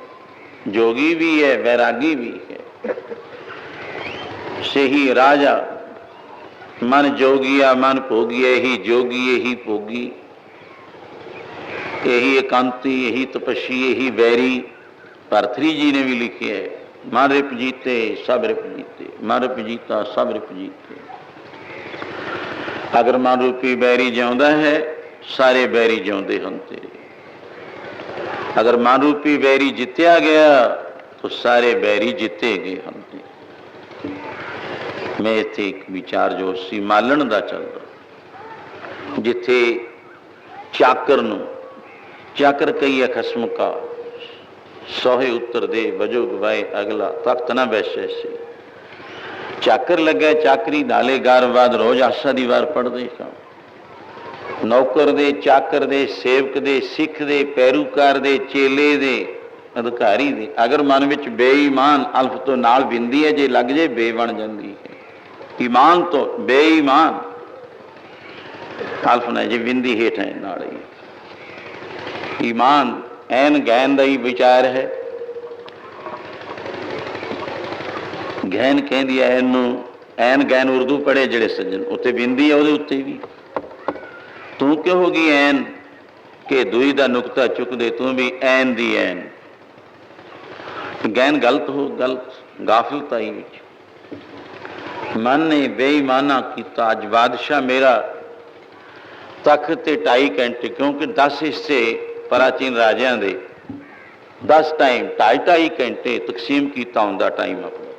जोगी भी है, वैरागी भी है। से ही राजा मन जोगिया मन भोगी, यही जोगी यही भोगी, यही एकांती यही तपस्वी यही बैरी। भरतरी जी ने भी लिखे है, मन रिप जीते सब रिप जीते, मन रिप जीता सब रिप जीते। अगर मन रूपी बैरी जिਉਂਦਾ है सारे बैरी जिਉਂਦੇ ਹਨ तेरे। अगर मन रूपी बैरी जित्या गया तो सारे बैरी जिते गए ਹਨ तेरे। मैं इत्थे एक विचार जो सी मालण दा चलदा, जिथे चाकर नूं चाकर कही खसम का, सोहे उत्तर दे वजो गवाए अगला, तख्त ना बैसे से। चाकर लगे चाकरी नाले गारवाद रोज आशा दी वार पढ़दे सां। नौकर दे चाकर दे सेवक दे सिख दे पैरूकार दे चेले दे अधिकारी दे। अगर मन विच बेईमान अल्फ तो नाल बिंदी है, जे लग जे बे बन जाती है। ईमान तो बेईमान अल्फ ने जे बिंदी हेठ है नाल ही। ईमान ऐन गैन का ही विचार है। गैन कहती है ऐन नूं, ऐन गैन उर्दू पढ़े जिहड़े सज्जन, उत्ते बिंदी है उहदे उत्ते भी। तू क्यों होगी ऐन के दुई दा नुकता चुक दे, तू भी ऐन दी ऐन। गैन गलत हो, गलत गाफिलताई विच मन ने बेईमाना किया। अज बादशाह मेरा तख्त ते 2.5 घंटे, क्योंकि 10 हिस्से प्राचीन राजियां दे 10 टाइम 2.5 घंटे तकसीम किया होंदा टाइम अपना।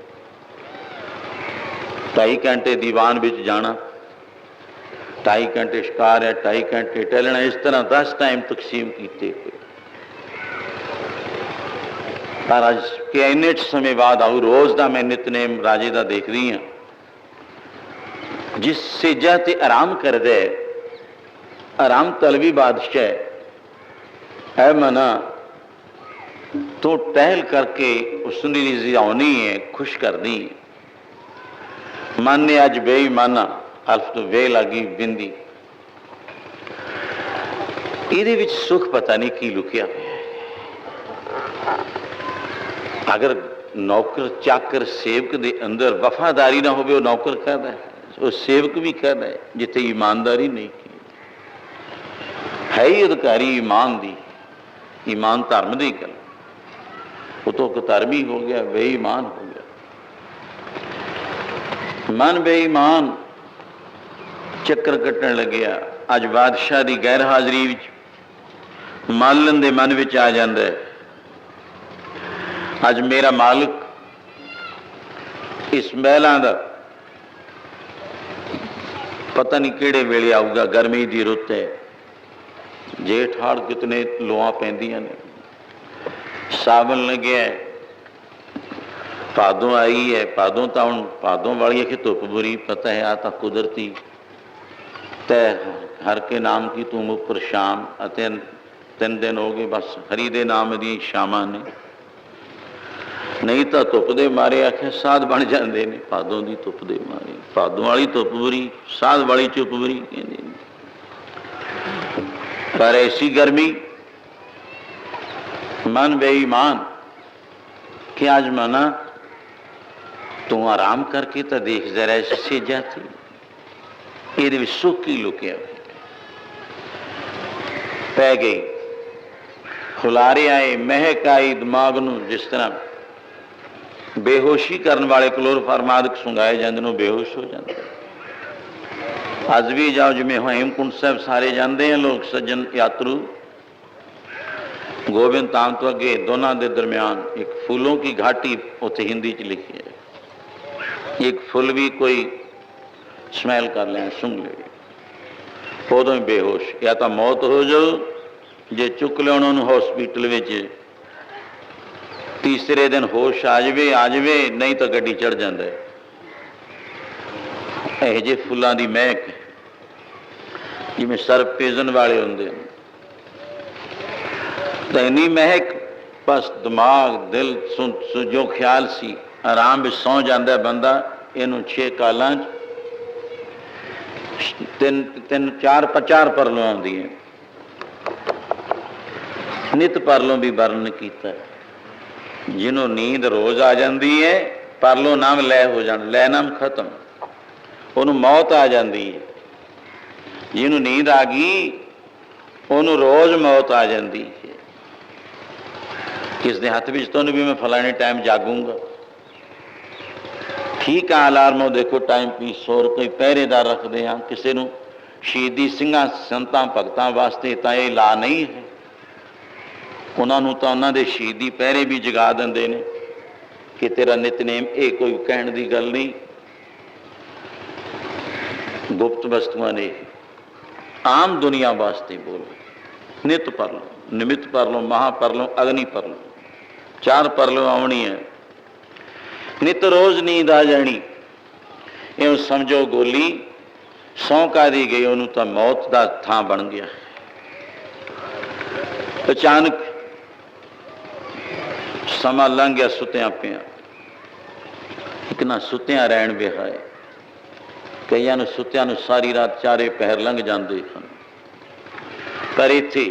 2.5 घंटे दीवान विच जाना, 2.5 घंटे शिकार है, 2.5 घंटे टहलना, इस तरह 10 टाइम तकसीम किए। पर अज के इन्ने समय बाद आऊ रोज़ का मैं नितनेम राजे का देख रही हाँ। जिस सेजा ते आराम कर दे, आराम तलबी बादशाह ऐ मना तो टहल करके उसने रिजाउनी है, खुश करनी है। मन ने अज बेईमाना अल्फ तो वे लगी बिंदी, ਇਹਦੇ ਵਿੱਚ सुख पता नहीं की लुकिया है। अगर नौकर चाकर सेवक दे अंदर वफादारी ना हो, नौकर कहता है, वो सेवक भी कहता है, जिथे ईमानदारी नहीं की है ही अधिकारी ईमान दी, ईमान धर्म की गल, वो तो कतरमी हो गया, बेईमान हो गया। मन बेईमान चक्कर कट्टन लग्या। अज बादशाह की गैर हाजरी विच मालन दे मन विच आ जांदा है, अज मेरा मालिक इस महलों का पता नहीं किहड़े वेले आऊगा। गर्मी की रुत है, जेठ हाड़ कितने लोआं पैंदियां ने, सावन लग्या है, भादों आई है। भादों तो हुण भादों वाली है कि धुप बुरी, पता है आ तो कुदरती तय हर के नाम की तुम उपर शाम। 3 दिन हो गए बस हरी दे नाम दी शामां ने, नहीं तो धुप दे मारे आखे साध बन जाते हैं। भादों की धुप दे मारे, भादों वाली धुप बुरी, साध वाली चुप बुरी कहते हैं। पर ऐसी गर्मी, मन बेईमान कि आज मना तू आराम करके तो देख जरा से जाती, ये सुख की लुकिया पै गई। खुलारे आए, महक आई दिमाग नूं, जिस तरह बेहोशी करने वाले क्लोरोफार्मादिक सुंगाए जाते हैं, बेहोश हो जाते। अज भी जाओ जिमें हेमकुंड साहब सारे जाते हैं लोग, सज्जन यात्रु, गोबिंद धाम तो अगे दोनों के दरम्यान एक फूलों की घाटी उत्थे हिंदी च लिखी है। एक फुल भी कोई स्मैल कर लें, सूंघ ले, उदों ही बेहोश, या तो मौत हो जाओ, जे चुक लिया उन्होंने हॉस्पिटल में, तीसरे दिन होश आ जाए, नहीं तो गड्डी चढ़ जाता है। यह जे फुलों की महक जिमें सर्प पेजन वाले होंगे, तो इन्नी महक बस दिमाग दिल जो ख्याल सी आराम में सौ जाता बंदा। इनू 6 कालों 3-4 परलों आती है, नित परलों भी वर्णन किया। जिन्हों नींद रोज आ जाती है, परलों नाम लै हो जाना, लै नाम खत्म, ਉਹਨੂੰ ਮੌਤ ਆ ਜਾਂਦੀ ਹੈ। ਜਿਹਨੂੰ ਨੀਂਦ ਆ ਗਈ ਉਹਨੂੰ ਰੋਜ਼ ਮੌਤ ਆ ਜਾਂਦੀ ਹੈ। ਕਿਸ ਦੇ ਹੱਥ ਵਿੱਚ ਤੁਹਾਨੂੰ ਵੀ ਮੈਂ ਫਲਾਣੇ ਟਾਈਮ ਜਾਗੂੰਗਾ। ਠੀਕ ਆ, ਅਲਾਰਮੋ ਦੇਖੋ ਟਾਈਮ ਪੀਸ, ਹੋਰ ਕੋਈ ਪਹਿਰੇਦਾਰ ਰੱਖਦੇ ਹਾਂ। ਕਿਸੇ ਨੂੰ ਸ਼ਹੀਦੀ ਸਿੰਘਾਂ ਸੰਤਾਂ ਭਗਤਾਂ ਵਾਸਤੇ ਤਾਂ ਇਹ ਲਾ ਨਹੀਂ ਹੈ। ਉਹਨਾਂ ਨੂੰ ਤਾਂ ਉਹਨਾਂ ਦੇ ਸ਼ਹੀਦੀ ਪਹਿਰੇ ਵੀ ਜਗਾ ਦਿੰਦੇ ਨੇ ਕਿ ਤੇਰਾ ਨਿਤਨੇਮ, ਇਹ ਕੋਈ ਕਹਿਣ ਦੀ ਗੱਲ ਨਹੀਂ। ਗੁਪਤ ਵਸਤੂਆਂ ਨੇ, ਆਮ ਦੁਨੀਆ ਵਾਸਤੇ ਬੋਲੋ। ਨਿਤ ਪਰ ਲਓ, ਨਿਮਿਤ ਪਰ ਲਓ, ਮਹਾ ਪਰ ਲਓ, ਅਗਨੀ ਪਰ ਲਓ, 4 ਪਰ ਲਓ ਆਉਣੀ ਹੈ। ਨਿਤ ਰੋਜ਼ ਨੀਂਦ ਆ ਜਾਣੀ, ਇਹਨੂੰ ਸਮਝੋ ਗੋਲੀ ਸਹੁੰ ਕਾਹਦੀ ਗਈ, ਉਹਨੂੰ ਤਾਂ ਮੌਤ ਦਾ ਥਾਂ ਬਣ ਗਿਆ। ਅਚਾਨਕ ਸਮਾਂ ਲੰਘ ਗਿਆ ਸੁੱਤਿਆਂ ਪਿਆ। ਇੱਕ ਨਾ ਸੁੱਤਿਆਂ ਰਹਿਣ ਵਿਹਾਏ, ਕਈਆਂ ਨੂੰ ਸੁੱਤਿਆਂ ਨੂੰ ਸਾਰੀ ਰਾਤ 4 ਪਹਿਰ ਲੰਘ ਜਾਂਦੇ ਹਨ। ਪਰ ਇੱਥੇ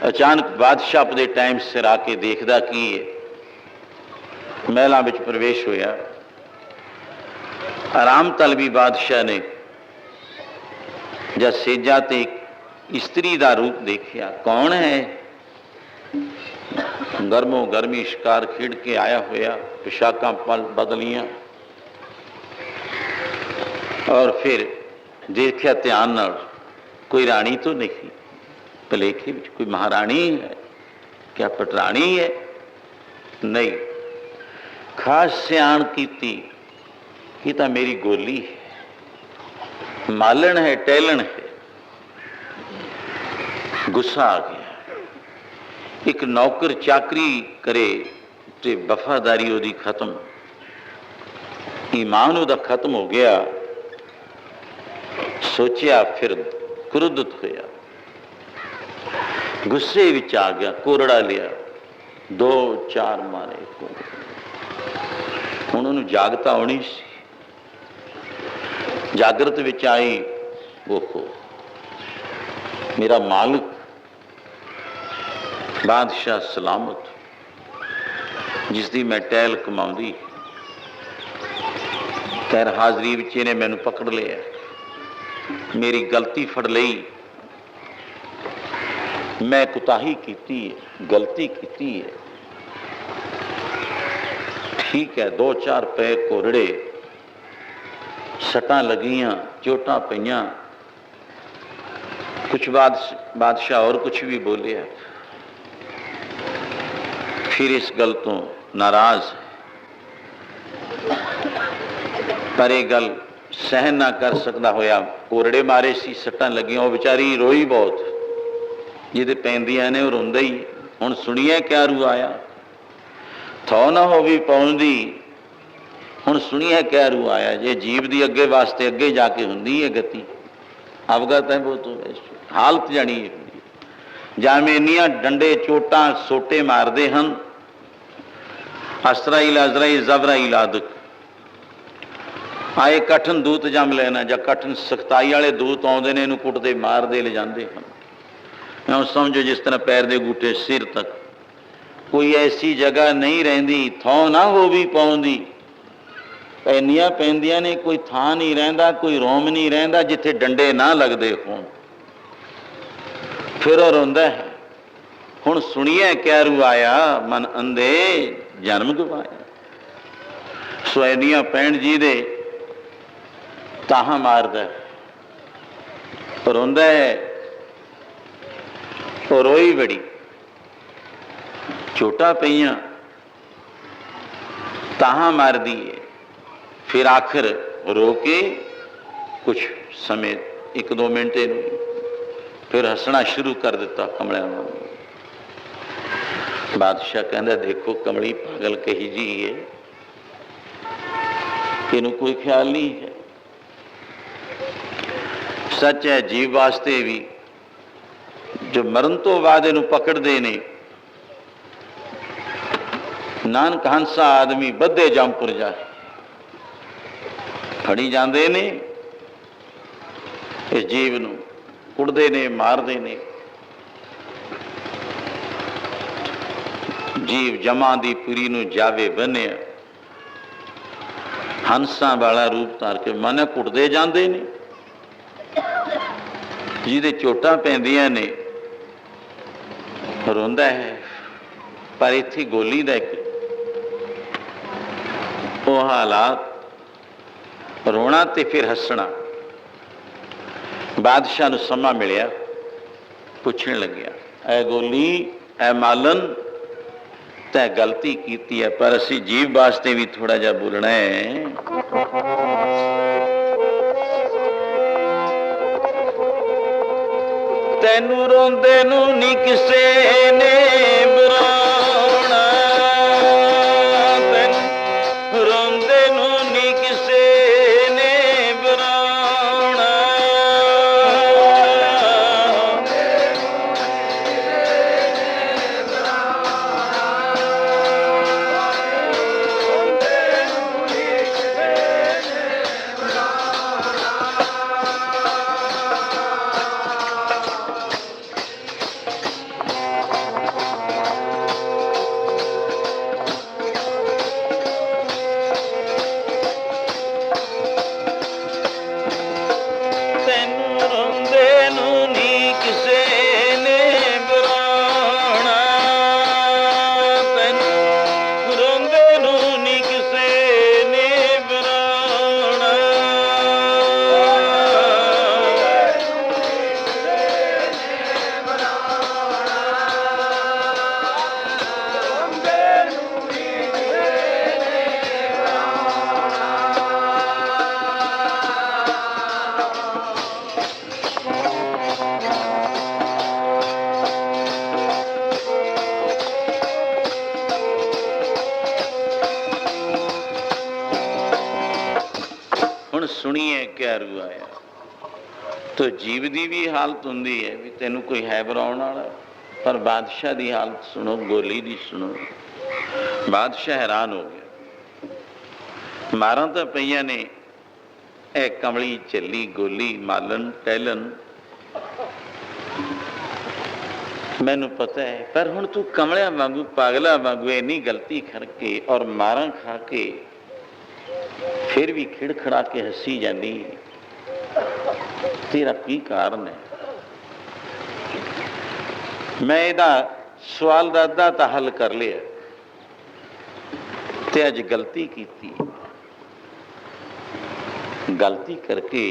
ਅਚਾਨਕ ਬਾਦਸ਼ਾਹ ਆਪਣੇ ਟਾਈਮ ਸਿਰ ਆ ਕੇ ਦੇਖਦਾ ਕੀ ਹੈ। ਮਹਿਲਾਂ ਵਿੱਚ ਪ੍ਰਵੇਸ਼ ਹੋਇਆ। ਆਰਾਮ ਤਲਬੀ ਬਾਦਸ਼ਾਹ ਨੇ ਜਦ ਸੇਜਾਂ ਤੇ ਇੱਕ ਇਸਤਰੀ ਦਾ ਰੂਪ ਦੇਖਿਆ, ਕੌਣ ਹੈ? ਗਰਮੋ ਗਰਮੀ ਸ਼ਿਕਾਰ ਖੇਡ ਕੇ ਆਇਆ ਹੋਇਆ, ਪੁਸ਼ਾਕਾਂ ਬਦਲੀਆਂ, ਔਰ ਫਿਰ ਦੇਖਿਆ ਧਿਆਨ ਨਾਲ, ਕੋਈ ਰਾਣੀ तो नहीं, ਭਲੇਖੇ ਵਿੱਚ ਕੋਈ ਮਹਾਰਾਣੀ ਹੈ, ਕਿਆ ਪਟਰਾਣੀ ਹੈ? ਨਹੀਂ। ਖਾਸ ਸਿਆਣ ਕੀਤੀ ਕਿ ਤਾਂ ਮੇਰੀ ਗੋਲੀ ਹੈ, ਮਾਲਣ ਹੈ, ਟਹਿਲਣ ਹੈ। ਗੁੱਸਾ ਆ ਗਿਆ। ਇੱਕ ਨੌਕਰ ਚਾਕਰੀ ਕਰੇ ਤੇ ਵਫਾਦਾਰੀ ਉਹਦੀ ਖਤਮ, ਈਮਾਨ ਉਹਦਾ ਖਤਮ ਹੋ ਗਿਆ। ਸੋਚਿਆ, ਫਿਰ ਕ੍ਰੋਧਿਤ ਹੋਇਆ, ਗੁੱਸੇ ਵਿੱਚ ਆ ਗਿਆ, ਕੋਰੜਾ ਲਿਆ, 2-4 ਮਾਰੇ। ਹੁਣ ਉਹਨੂੰ ਜਾਗਤਾ ਆਉਣੀ ਸੀ। ਜਾਗਰਤ ਵਿੱਚ ਆਈ, ਓਹੋ ਮੇਰਾ ਮਾਲਕ ਬਾਦਸ਼ਾਹ ਸਲਾਮਤ, ਜਿਸ ਦੀ ਮੈਂ ਟਹਿਲ ਕਮਾਉਂਦੀ, ਖੈਰ ਹਾਜ਼ਰੀ ਵਿੱਚ ਇਹਨੇ ਮੈਨੂੰ ਪਕੜ ਲਿਆ, ਮੇਰੀ ਗਲਤੀ ਫੜ ਲਈ। ਮੈਂ ਕੁਤਾਹੀ ਕੀਤੀ ਹੈ, ਗਲਤੀ ਕੀਤੀ ਹੈ। ਠੀਕ ਹੈ, 2-4 ਪੈ ਕੋਰੜੇ, ਸੱਟਾਂ ਲੱਗੀਆਂ, ਚੋਟਾਂ ਪਈਆਂ। ਕੁਛ ਬਾਦਸ਼ਾਹ और कुछ भी बोलिया, फिर इस गल तो नाराज है, पर यह गल सहन ना कर सकता होया। कोरड़े मारे सी, सट्टां लगियां, वो बेचारी रोई बहुत, जिहदे पैंदियां ने वो रोंदा ही। हुण सुनिए क्या रू आया, थौ ना हो भी पाउंदी, हुण सुनिए क्या रू आया। जे जीव दी अगे वास्ते अगे जाके हुंदी है गति, अवगत है वो तो हालत जानी है। जावें इन्नियां डंडे चोटां सोटे मारदे हन, असराइल अजराइल जबराइल आदक आए कठन दूत जम लेना, ਜਾਂ कठन सख्ताई वाले दूत आउंदे ने, इहनूं कुटदे मारदे ले जांदे हन। इउं समझो जिस तरह पैर दे गूठे सिर तक कोई ऐसी जगह नहीं रहिंदी, थौ ना हो भी पाउंदी। पैनियां पैंदियां ने, कोई थां नहीं रहिंदा, कोई रोम नहीं रहिंदा जिथे डंडे ना लगदे होण। फिर वो रोंदा है, हुण सुनिए क्या रू आया, मन अंधे जन्म गवाया। सुएनिया पैण जी दे ताहा मारदा, रोंदा है, वो रोई बड़ी, चोटा पईयां, ताहा मार दी है। फिर आखिर रो के कुछ समय 1-2 मिनट फिर हसना शुरू कर दिता कमलियां वांग। बादशाह कहता, देखो कमली पागल कही जी है, इनू कोई ख्याल नहीं है। सच है, जीव वास्ते भी जो मरण तो बाद इनू पकड़ते ने, नानक हंसा आदमी बद्धे जमपुर जाए, फड़ी जाते ने, इस जीव नू कुड़ते ने, मारते ने। जीव जमा दी पुरी नू जावे बनिया, ਹੰਸਾਂ ਵਾਲਾ ਰੂਪ ਧਾਰ ਕੇ ਮਨ ਘੁੱਟਦੇ ਜਾਂਦੇ ਨੇ, ਜਿਹਦੇ ਚੋਟਾਂ ਪੈਂਦੀਆਂ ਨੇ ਰੋਂਦਾ ਹੈ। ਪਰ ਇੱਥੇ ਗੋਲੀ ਦਾ ਇੱਕ ਉਹ ਹਾਲਾਤ, ਰੋਣਾ ਤੇ ਫਿਰ ਹੱਸਣਾ। ਬਾਦਸ਼ਾਹ ਨੂੰ ਸਮਾਂ ਮਿਲਿਆ, ਪੁੱਛਣ ਲੱਗਿਆ, ਐ ਗੋਲੀ, ਐ ਮਾਲਨ, ਤੈਂ ਗਲਤੀ ਕੀਤੀ ਹੈ, ਪਰ ਅਸੀਂ ਜੀਵ ਵਾਸਤੇ ਵੀ ਥੋੜਾ ਜਿਹਾ ਬੋਲਣਾ ਹੈ। ਤੈਨੂੰ ਰੋਂਦੇ ਨੂੰ ਨੀ ਕਿਸੇ ਨੇ ਬੁਲਾਉਣਾ, ਤੈਨੂੰ ਰੋਂਦੇ ਨੂੰ ਨੀ ਕਿਸੇ ਨੇ ਬੁਲਾਉਣਾ। ਹੁਣ ਸੁਣੀਏ ਕਿਆ ਰੂ ਆਇਆ। ਤੋ ਜੀਵ ਦੀ ਵੀ ਹਾਲਤ ਹੁੰਦੀ ਹੈ ਵੀ ਤੈਨੂੰ ਕੋਈ ਹੈ ਬੁਲਾਉਣ ਵਾਲਾ, ਪਰ ਬਾਦਸ਼ਾਹ ਦੀ ਹਾਲਤ ਸੁਣੋ, ਗੋਲੀ ਦੀ ਸੁਣੋ। ਬਾਦਸ਼ਾਹ ਹੈਰਾਨ ਹੋ ਗਿਆ, ਮਾਰਾਂ ਤਾਂ ਪਈਆਂ ਨੇ, ਇਹ ਕਮਲੀ ਝੱਲੀ ਗੋਲੀ ਮਾਲਨ ਟਹਿਲਨ ਮੈਨੂੰ ਪਤਾ ਹੈ, ਪਰ ਹੁਣ ਤੂੰ ਕਮਲਿਆਂ ਵਾਂਗੂ ਪਾਗਲਾਂ ਵਾਂਗੂ ਇੰਨੀ ਗਲਤੀ ਕਰਕੇ ਔਰ ਮਾਰਾਂ ਖਾ ਕੇ ਫਿਰ ਵੀ ਖਿੜਖੜਾ ਕੇ ਹੱਸੀ ਜਾਂਦੀ, ਤੇਰਾ ਕੀ ਕਾਰਨ ਹੈ? ਮੈਂ ਇਹਦਾ ਸਵਾਲ ਦਾ ਅੱਧਾ ਤਾਂ ਹੱਲ ਕਰ ਲਿਆ, ਤੇ ਅੱਜ ਗਲਤੀ ਕੀਤੀ। ਗਲਤੀ ਕਰਕੇ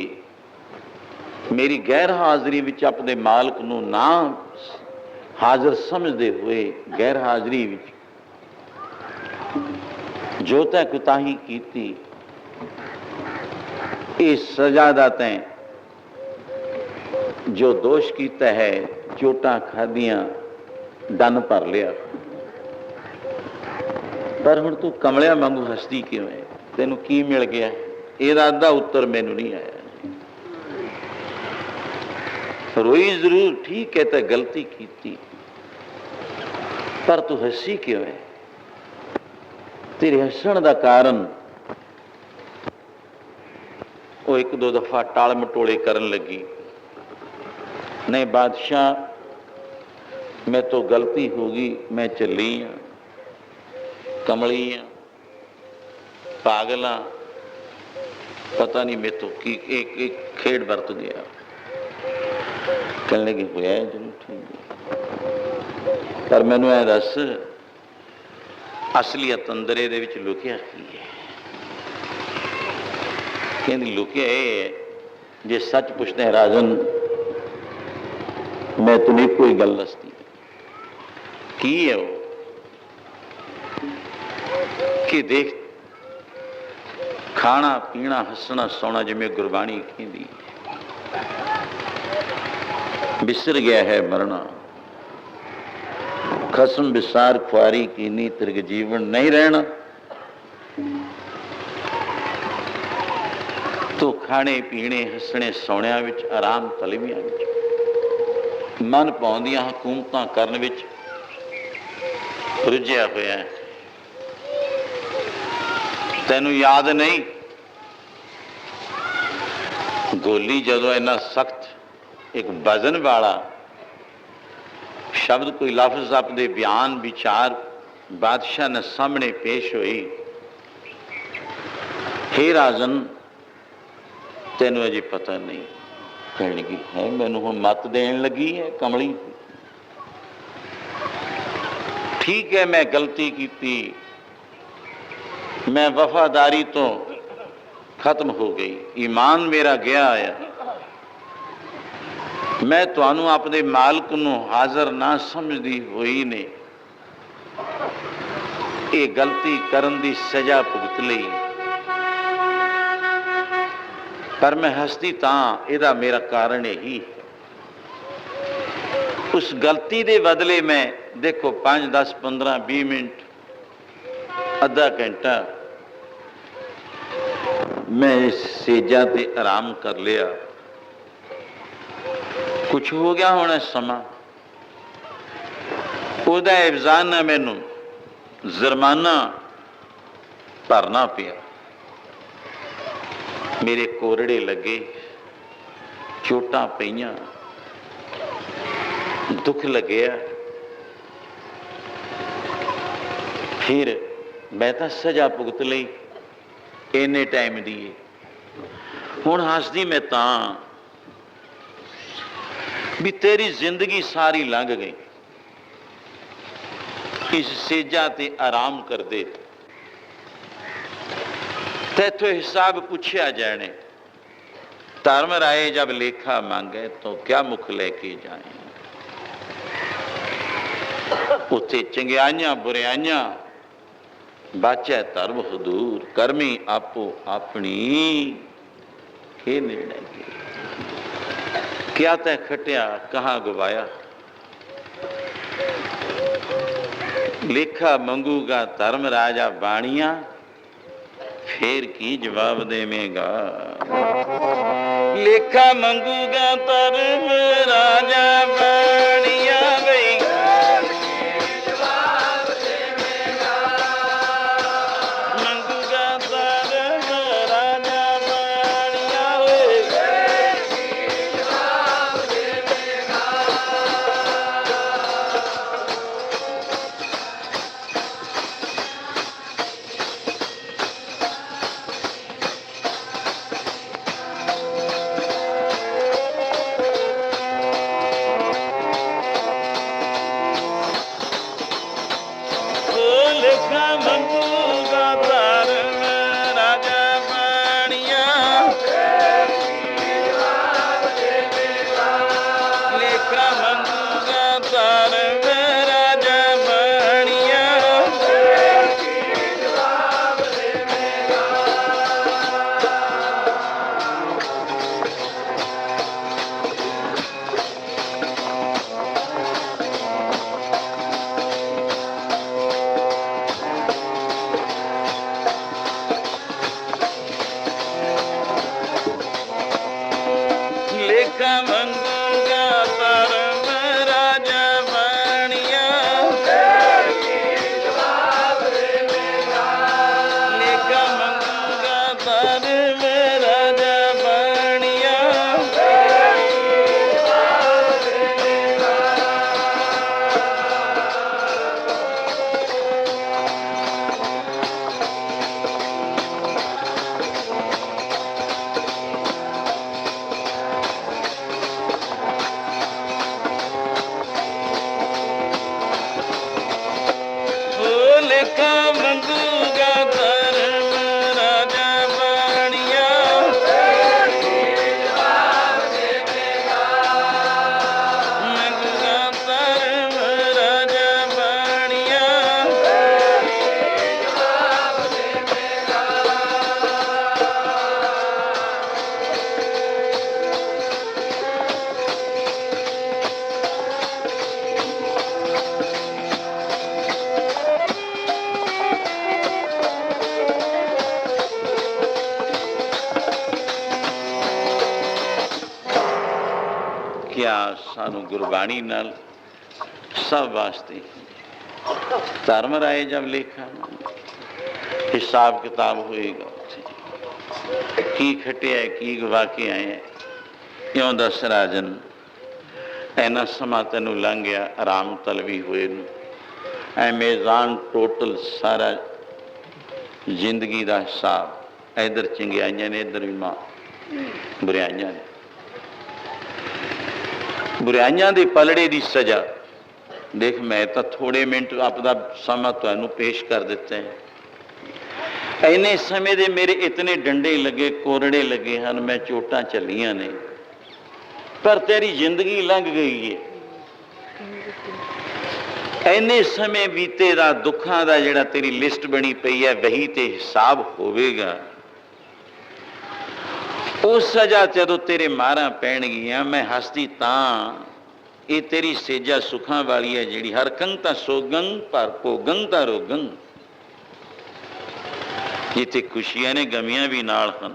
ਮੇਰੀ ਗੈਰ ਹਾਜ਼ਰੀ ਵਿੱਚ ਆਪਣੇ ਮਾਲਕ ਨੂੰ ਨਾ ਹਾਜ਼ਰ ਸਮਝਦੇ ਹੋਏ ਗੈਰ ਹਾਜ਼ਰੀ ਵਿੱਚ ਜੋ ਤੈਂ ਕੁਤਾਹੀ ਕੀਤੀ, ਇਹ ਸਜ਼ਾ ਦਾ ਤੈਂ ਜੋ ਦੋਸ਼ ਕੀਤਾ ਹੈ, ਚੋਟਾਂ ਖਾਧੀਆਂ, ਡੰਨ ਭਰ ਲਿਆ। ਪਰ ਹੁਣ ਤੂੰ ਕਮਲਿਆਂ ਵਾਂਗੂ ਹੱਸਦੀ ਕਿਉਂ ਹੈ? ਤੈਨੂੰ ਕੀ ਮਿਲ ਗਿਆ? ਇਹਦਾ ਅੱਧਾ ਉੱਤਰ ਮੈਨੂੰ ਨਹੀਂ ਆਇਆ। ਰੋਈ ਜ਼ਰੂਰ, ਠੀਕ ਹੈ, ਤਾਂ ਗਲਤੀ ਕੀਤੀ, ਪਰ ਤੂੰ ਹੱਸੀ ਕਿਉਂ ਹੈ? ਤੇਰੇ ਹੱਸਣ ਦਾ ਕਾਰਨ ਉਹ ਇੱਕ ਦੋ ਦਫਾ ਟਾਲ ਮਟੋਲੇ ਕਰਨ ਲੱਗੀ। ਨਹੀਂ ਬਾਦਸ਼ਾਹ, ਮੈਂ ਤੋਂ ਗਲਤੀ ਹੋ ਗਈ, ਮੈਂ ਚੱਲੀ ਹਾਂ, ਕਮਲੀ ਹਾਂ, ਪਾਗਲ ਹਾਂ, ਪਤਾ ਨਹੀਂ ਮੇਰੇ ਤੋਂ ਕੀ ਇੱਕ ਖੇਡ ਵਰਤ ਗਿਆ। ਕਹਿਣ ਲੱਗੀ ਹੋਇਆ ਜਰੂਰ ਠੀਕ, ਪਰ ਮੈਨੂੰ ਇਹ ਦੱਸ ਅਸਲੀਅਤ ਅੰਦਰ ਇਹਦੇ ਵਿੱਚ ਲੁਕਿਆ ਕੀ ਹੈ? ਕਹਿੰਦੀ ਲੁਕਿਆ ਇਹ ਹੈ, ਜੇ ਸੱਚ ਪੁੱਛਦੇ ਰਾਜਨ, ਮੈਂ ਤੈਨੂੰ ਕੋਈ ਗੱਲ ਦੱਸਦੀ। ਕੀ ਹੈ ਉਹ? ਕਿ ਦੇਖ, ਖਾਣਾ ਪੀਣਾ ਹੱਸਣਾ ਸੋਣਾ ਜਿਵੇਂ ਗੁਰਬਾਣੀ ਕਹਿੰਦੀ, ਬਿਸਰ ਗਿਆ ਹੈ ਮਰਨਾ, ਖਸਮ ਵਿਸਾਰ ਖੁਆਰੀ ਕੀਨੀ, ਤਿਰਗ ਜੀਵਨ ਨਹੀਂ ਰਹਿਣਾ। ਤੋ ਖਾਣੇ ਪੀਣੇ ਹੱਸਣੇ ਸੋਹਣਿਆਂ ਵਿੱਚ, ਆਰਾਮ ਤਲਵੀਆਂ ਵਿੱਚ, ਮਨ ਪਾਉਂਦੀਆਂ ਹਕੂਮਤਾਂ ਕਰਨ ਵਿੱਚ ਰੁੱਝਿਆ ਹੋਇਆ ਹੈ। ਤੈਨੂੰ ਯਾਦ ਨਹੀਂ, ਗੋਲੀ ਜਦੋਂ ਇੰਨਾ ਸਖਤ ਇੱਕ ਵਜ਼ਨ ਵਾਲਾ ਸ਼ਬਦ, ਕੋਈ ਲਫ਼ਜ਼ ਆਪਣੇ ਬਿਆਨ ਵਿਚਾਰ ਬਾਦਸ਼ਾਹ ਨੇ ਸਾਹਮਣੇ ਪੇਸ਼ ਹੋਈ, हे राजन तेनों अजे पता नहीं। कहने लगी है मैनू हुण मत देन लगी है कमली। ठीक है मैं गलती की, मैं वफादारी तो खत्म हो गई, ईमान मेरा गया आया। मैं तुहानू अपने मालिक नू हाज़र ना समझदी हुई ने ये गलती करन दी सजा भुगत लई, पर मैं हसदी तां इहदा मेरा कारण यही है। उस गलती दे बदले मैं देखो 5, 10, 15, 20 मिनट, अद्धा घंटा मैं इस सेजा ते आराम कर लिया। कुछ हो गया होना समा, उहदा एवजान मैनू जुर्माना भरना पिया। मेरे कोरड़े लगे, चोटां पईयां, दुख लग्या। फिर मैं तो सजा भुगत लई इन्ने टाइम दी। हुण हसदी मैं तां भी तेरी जिंदगी सारी लंघ गई इस सेजा ते आराम कर दे। तैथों हिसाब पूछा जाने, धर्म राय जब लेखा मांगे तो क्या मुख लेके जाए। उत्थे चंगियाइयां बुराइयां बाचा धर्म हदूर, करमी आपो अपनी के नेड़े। क्या तै खटिया कहाँ गवाया, लेखा मंगूगा धर्म राजा बाणिया, फिर की जवाब देवेगा। लेखा मंगूगा धर्म राजा बाणिया, मंगूगा धर्म राजा बाणिया। क्या सानू गुरबाणी नाल सब वास्ते धर्म राय जब लेखा हिसाब किताब होएगा, की खटिया की गवा के आए हैं। क्यों दस राजन, इन्ना समा तेनू लंघ गया आराम तलवी हुए मेजान टोटल सारा जिंदगी का हिसाब इधर चंगियाइयां ने, इधर भी मां बुराइयां ने। बुराइयां दे पलड़े दी सजा देख, मैं तो थोड़े मिनट अपना समा तुहानू पेश कर दिता है। इन्ने समय दे मेरे इतने डंडे लगे, कोरड़े लगे हैं, मैं चोटां चलियां ने, पर तेरी जिंदगी लंघ गई है। इन्ने समय बीते दा दुखां दा जिहड़ा तेरी लिस्ट बनी पई है, वही ते हिसाब होवेगा। उस सजा जदों तेरे मारां पैणगियां, मैं हसदी तां ये तेरी सेजा सुखां वाली है जिहड़ी हर कंग तां सोगंग पर भोगंग तां रोगंग। जिथे खुशियां ने गमियां भी नाल हन,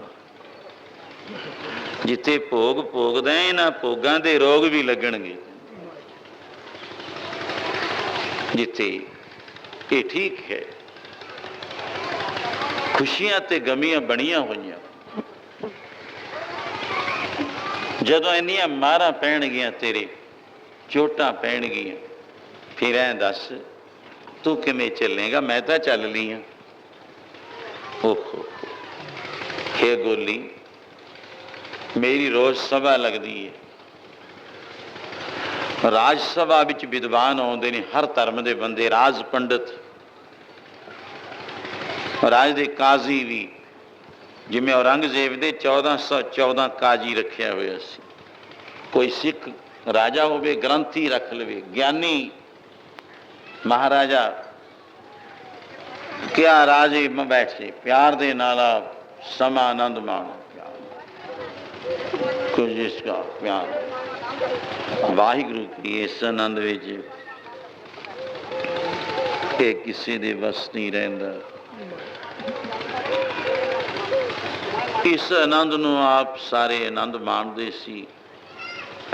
जिथे भोग भोगदा है इन्हां भोगां दे रोग भी लगणगे। जिथे ये ठीक है खुशियां ते गमियां बनियां होईयां, जदों इन्नियां मारां पैणगियां, तेरे चोटां पैणगियां, फिर ऐ दस तू किवें चलेगा? मैं तां चल ली हां। ओहो हे गोली, मेरी रोज सभा लगती है। राज सभा विच विद्वान आउंदे ने, हर धर्म के बंदे, राज पंडित, राज के काजी भी, जिमें औरंगजेब के 1414 काजी रखिया हुआ सी। कोई सिख राजा होवे ग्रंथी रख लवे, ज्ञानी महाराजा क्या राजे में बैठे प्यार दे नाला समा आनंद माणो, कुछ इसका प्यार वाहिगुरु की इस आनंद विच किसी दे वस नहीं रहिंदा। इस आनंद नूं आप सारे आनंद माणदे सी।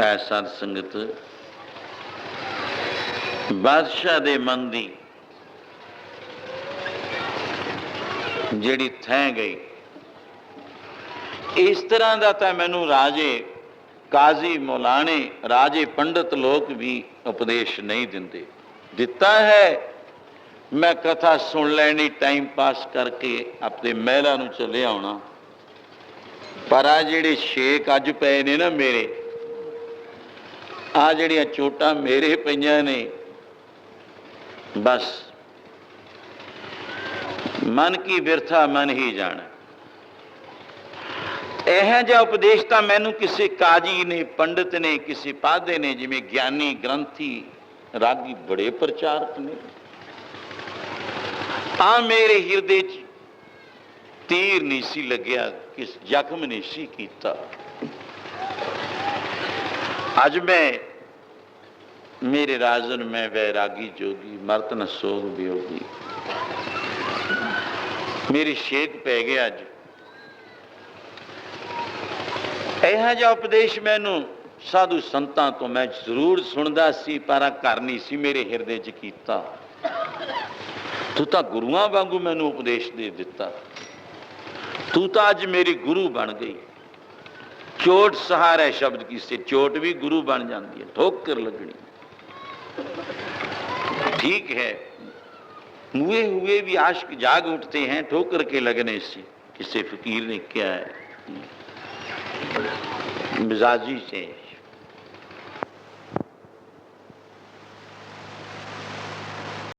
ऐ सत संगत बादशाह दे मन दी जिहड़ी थैं गई, इस तरह का तो मैनू राजे काजी मौलाने राजे पंडित लोग भी उपदेश नहीं दिंदे। दिता है मैं कथा सुन लैनी, टाइम पास करके अपने महलों नूं चले आउणा, पर आ जिहड़े शेक अज पे ने ना मेरे, आ जिहड़ियां चोटां मेरे पईयां ने, बस मन की बिरथा मन ही जाना। यह जिहा उपदेश तो मैनू किसी काजी ने, पंडित ने, किसी पाधे ने, जिमें ज्ञानी ग्रंथी रागी बड़े प्रचारक ने, आ मेरे हिरदे च तीर नहीं सी लग्या, किस जख्म नहीं सी कीता। अज मैं मेरे राजन में वैरागी जोगी, मरत न सोग वियोगी, मेरी शेक पै गया। अज यह जिहा उपदेश मैनू साधु संतां तो मैं जरूर सुनदा सी, पर घर नहीं सी मेरे हिरदे च कीता। तू तो गुरुआं वांगू मैनू उपदेश दे दिता, तू तो अज मेरी गुरु बन गई। चोट सहारा शब्द की से चोट भी गुरु बन जाती है, ठोकर लगनी। ठीक है, मुए हुए भी आशिक जाग उठते हैं ठोकर के लगने से। किसी फकीर ने क्या है, मिजाजी से